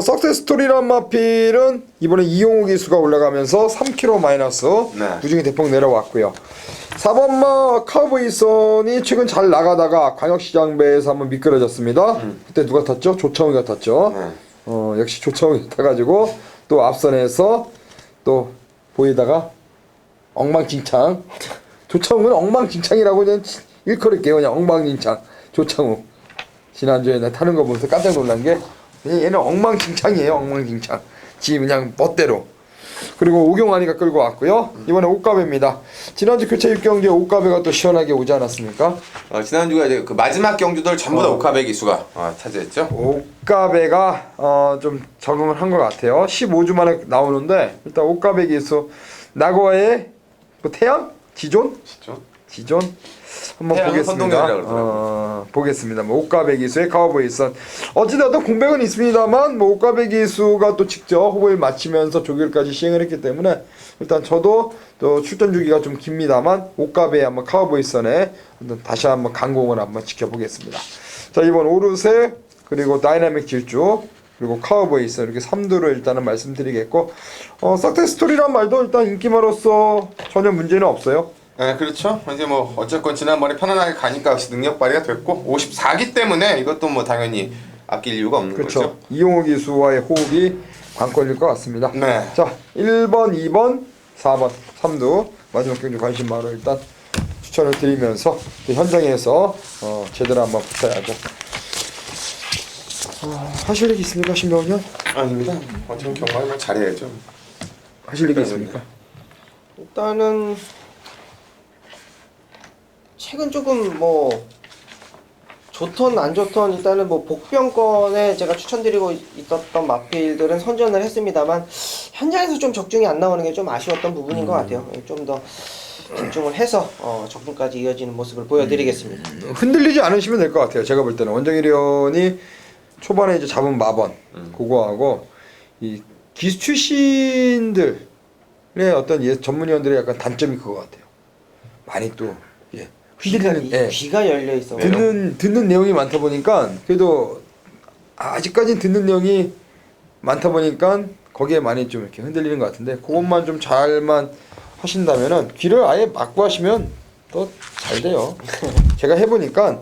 석세스 스토리란 마필은 이번에 이용우 기수가 올라가면서 3kg 마이너스 무중히 대폭 내려왔고요. 4번마 카우보이선이 최근 잘 나가다가 광역시장배에서 한번 미끄러졌습니다. 그때 누가 탔죠? 조창우가 탔죠. 역시 조창우가 타가지고 또 앞선에서 또 보이다가 엉망진창. 조창우는 엉망진창이라고 그냥 일컬을게요. 그냥 엉망진창. 조창우. 지난주에 나 타는 거 보면서 깜짝 놀란 게 얘는 엉망진창이에요. 엉망진창. 지 그냥 멋대로. 그리고 오경환이가 끌고 왔고요. 이번에 옷가베입니다. 지난주 교체 6경기에 옷가베가 또 시원하게 오지 않았습니까? 지난주가 이제 그 마지막 경주들 전부 다 오카베 기수가 차지했죠. 옷가베가 좀 적응을 한 것 같아요. 15주 만에 나오는데 일단 옷가베 기수 나고야의 뭐 태양? 지존? 지존? 한번 보겠습니다. 보겠습니다. 뭐 옷가베 기수의 카우보이선 어찌되었든 공백은 있습니다만 뭐 옷가베 기수가 또 직접 호흡을 마치면서 조결까지 시행을 했기 때문에 일단 저도 또 출전 주기가 좀 깁니다만 옷가베 한번 카우보이선에 다시 한번 강공을 한번 지켜보겠습니다. 자, 이번 오르세 그리고 다이나믹 질주 그리고 카우보이선 이렇게 3두를 일단은 말씀드리겠고 석세스 스토리란 말도 일단 인기마로서 전혀 문제는 없어요. 네, 그렇죠. 이제 뭐 어쨌건 지난번에 편안하게 가니까 역시 능력 발휘가 됐고 54기 때문에 이것도 뭐 당연히 아낄 이유가 없는 거죠. 이용호 기수와의 호흡이 관건일 것 같습니다. 네. 자, 1번, 2번, 4번, 3두 마지막 경주 관심마로 일단 추천을 드리면서 현장에서 제대로 한번 붙어야죠. 하실 얘기 있습니까, 신병훈? 아닙니다. 어쨌든 경마를 잘해야죠. 하실 얘기 있습니까? 일단은 최근 조금 뭐 좋던 안 좋던 일단은 뭐 복병권에 제가 추천드리고 있었던 마필들은 선전을 했습니다만 현장에서 좀 적중이 안 나오는 게 좀 아쉬웠던 부분인 것 같아요. 좀 더 집중을 해서 적중까지 이어지는 모습을 보여드리겠습니다. 흔들리지 않으시면 될 것 같아요. 제가 볼 때는 원정일위원이 초반에 이제 잡은 마번 그거하고 이 기수 출신들의 어떤 전문위원들의 약간 단점이 그거 같아요. 많이 또 흔들리는 귀가 열려 있어. 듣는 내용이 많다 보니까 그래도 아직까지는 듣는 내용이 많다 보니까 거기에 많이 좀 이렇게 흔들리는 것 같은데 그것만 좀 잘만 하신다면은 귀를 아예 막고 하시면 더 잘 돼요. 제가 해보니까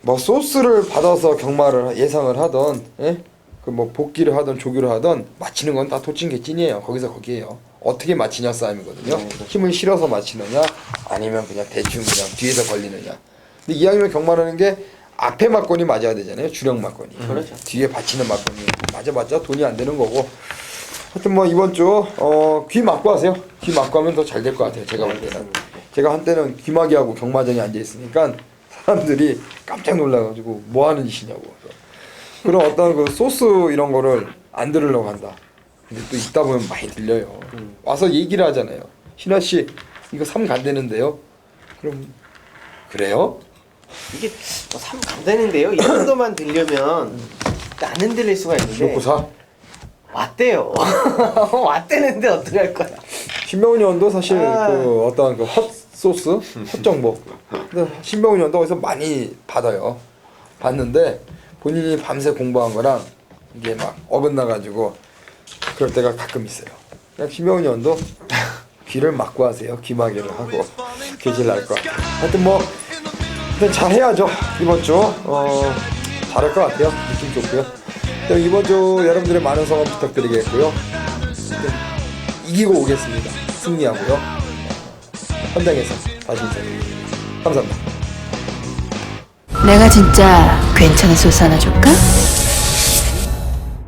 뭐 소스를 받아서 경마를 예상을 하던 그 뭐 복귀를 하던 조교를 하던 맞히는 건 다 도찐개찐이에요. 거기서 거기에요. 어떻게 맞히냐 싸움이거든요. 힘을 실어서 맞히느냐 아니면 그냥 대충 그냥 뒤에서 걸리느냐. 근데 이왕이면 경마라는 게 앞에 막건이 맞아야 되잖아요. 주력 막건이. 그렇죠. 뒤에 받치는 막건이 맞아봤자 돈이 안 되는 거고. 하여튼 뭐 이번 주 귀 막고 하세요. 귀 막고 하면 더 잘 될 것 같아요. 제가 볼 때는. 제가 한때는 귀마개하고 경마장에 앉아 있으니까 사람들이 깜짝 놀라가지고 뭐 하는 짓이냐고. 그런 어떤 그 소스 이런 거를 안 들으려고 한다. 근데 또 있다 보면 많이 들려요. 와서 얘기를 하잖아요. 신하 씨 이거 3 간대는데요. 그럼 그래요? 이게 뭐 3 간다는데요. 이 정도만 들려면 안 흔들릴 수가 있는데 놓고 사? 왔대요. 왔대는데 어떡할 거야. 신병훈 의원도 사실 그 어떤 그 헛 소스, 헛 정보. 근데 신병훈 의원도 거기서 많이 받아요. 받는데 본인이 밤새 공부한 거랑 이게 막 어긋나 가지고 그럴 때가 가끔 있어요. 그냥 김영훈 의원도 귀를 막고 하세요. 귀마개를 하고 괴질 날 것 같아요. 하여튼 뭐 일단 잘해야죠. 이번 주 잘할 것 같아요. 느낌 좋고요. 이번 주 여러분들의 많은 성원 부탁드리겠고요. 이기고 오겠습니다. 승리하고요. 현장에서 다시 인사드립니다. 감사합니다. 내가 진짜 괜찮은 소스 하나 줄까?